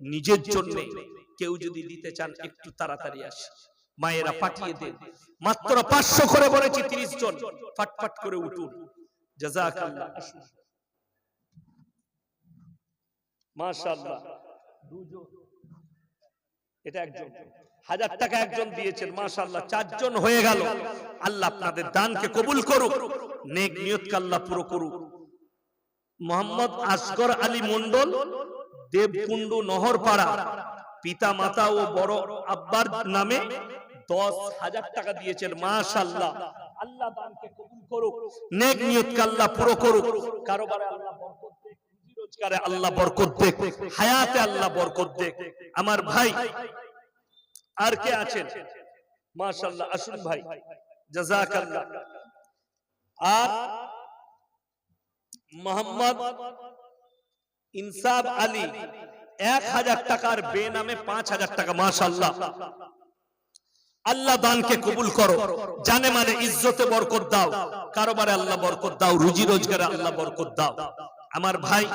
নিজের জন্য কেউ যদি দিতে চান একটু তাড়াতাড়ি আসে, মায়েরা পাঠিয়ে দেন। মাত্র 500 করে বলেছি, 30 জন, ফটফট করে উঠুন। জাযাকাল্লাহ। মাশাআল্লাহ। 2 জন, এটা একজন, 1000 টাকা একজন দিয়েছেন। মাশাআল্লাহ, 4 জন হয়ে গেল। আল্লাহ আপনাদের দানকে কবুল করুক, নেক নিয়তকে আল্লাহ পুরো করুক। মোহাম্মদ আসগর আলী মন্ডল, দেবকুন্ডু নহরপাড়া, পিতা মাতা ও বড় আব্বার নামে 10,000 টাকা দিয়েছেন। মাশাআল্লাহ, আল্লাহ দানকে কবুল করুক, নেক নিয়তকে আল্লাহ পুরো করুক। কারোবারে আল্লাহ বরকত দেখ, রুজি রোজগারে আল্লাহ বরকত দেখ, হায়াতে আল্লাহ বরকত দেখ। আমার ভাই আর কে আছেন? মাশাআল্লাহ, আসুন ভাই, জাযাকাল্লাহ। আর মোহাম্মদ ইনসাব আলী 1000 টাকার বেনামে 5000 টাকা। মাশাআল্লাহ, আল্লাহ দানকে কবুল করো, জানে মানে ইজ্জতে বরকত দাও, কারোবারে আল্লাহ বরকত দাও, রুজি রোজগারে আল্লাহ বরকত দাও। আমার ভাই,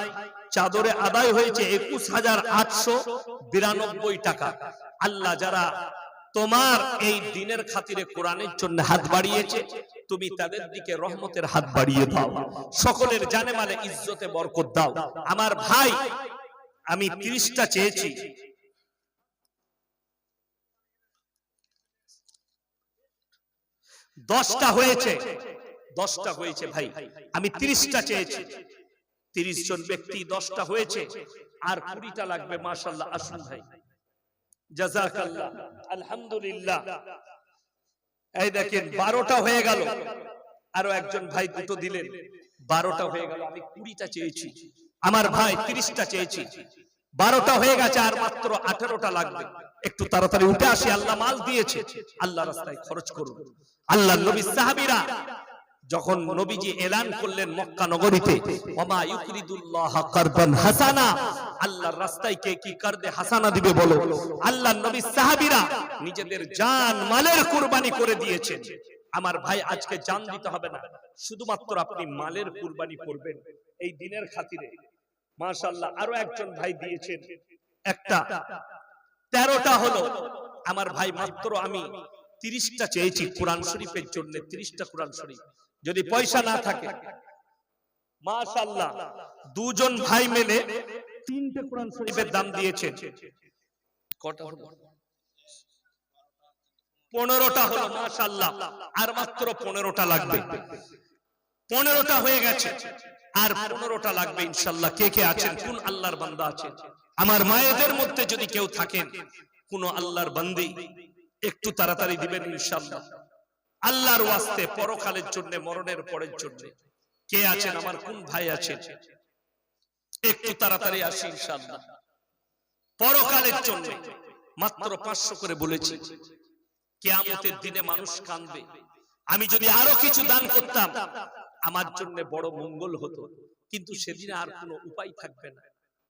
চাদরে আদায় হয়েছে 21,892 টাকা। আল্লাহ যারা তোমার এই দিনের খাতিরে কোরআনের জন্য হাত বাড়িয়েছে, তুমি তাদের দিকে রহমতের হাত বাড়িয়ে দাও, সকলের জানে মানে ইজ্জতে বরকত দাও। আমার ভাই, আমি 30টা চেয়েছি, 10টা হয়েছে, 10টা হয়েছে ভাই। আমি 30টা চেয়েছি, 30 জন ব্যক্তি, 10টা হয়েছে, আর 20টা লাগবে। মাশাআল্লাহ, আসুন ভাই, জাযাকাল্লাহ, আলহামদুলিল্লাহ। এই দেখেন 12টা হয়ে গেল, আরো একজন ভাই 2টো দিলেন, 12টা হয়ে গেল। আমি 20টা চেয়েছি, আমার ভাই 30টা চেয়েছি, 12টা হয়ে গেছে, আর মাত্র 18টা লাগবে। একটু তাড়াতাড়ি উঠে আসি, আল্লাহ মাল দিয়েছে, আল্লাহ রাস্তায় খরচ করুন। আল্লাহ নবী সাহাবীরা যখন নবীজি এলান করলেন মক্কা নগরীতে, ওমা ইউকরিদুল্লাহ কারদান হাসানা, আল্লাহর রাস্তায় কে কি কারদে হাসানা দিবে বলো? আল্লাহ নবী সাহাবীরা নিজেদের জান মালের কুরবানি করে দিয়েছেন। আমার ভাই, আজকে জান দিতে হবে না, শুধুমাত্র আপনি মালের কুরবানি করবেন এই দিনের খাতিরে। মাশাআল্লাহ, আরো একজন ভাই দিয়েছেন একটা, 13টা হলো। আমার ভাই, মাত্র আমি 30টা চেয়েছি কোরআন শরীফের জন্য, 30টা কোরআন শরীফ। যদি পয়সা না থাকে, মাশাআল্লাহ, 2 জন ভাই মিলে 3টে কোরআন শরীফের দাম দিয়েছে। কটা হলো? 15টা হলো। মাশাআল্লাহ, আর মাত্র 15টা লাগবে। 15টা হয়ে গেছে, আর 15টা লাগবে ইনশাআল্লাহ। কে কে আছেন, কোন আল্লাহর বান্দা আছেন আমার মায়েদের মধ্যে যদি কেউ থাকেন কোন আল্লাহর বান্দি, একটু তাড়াতাড়ি দিবেন ইনশাআল্লাহ। আল্লাহর ওয়াস্তে পরকালের জন্য, মরণের পরের জন্য কে আছেন আমার, কোন ভাই আছেন, একটু তাড়াতাড়ি আসি ইনশাআল্লাহ। পরকালের জন্য মাত্র 500 করে বলেছি। কিয়ামতের দিনে মানুষ কাঁদবে, আমি যদি আরো কিছু দান করতাম আমার জন্য বড় মঙ্গল হতো, কিন্তু সেদিনে আর কোনো উপায় থাকবে না।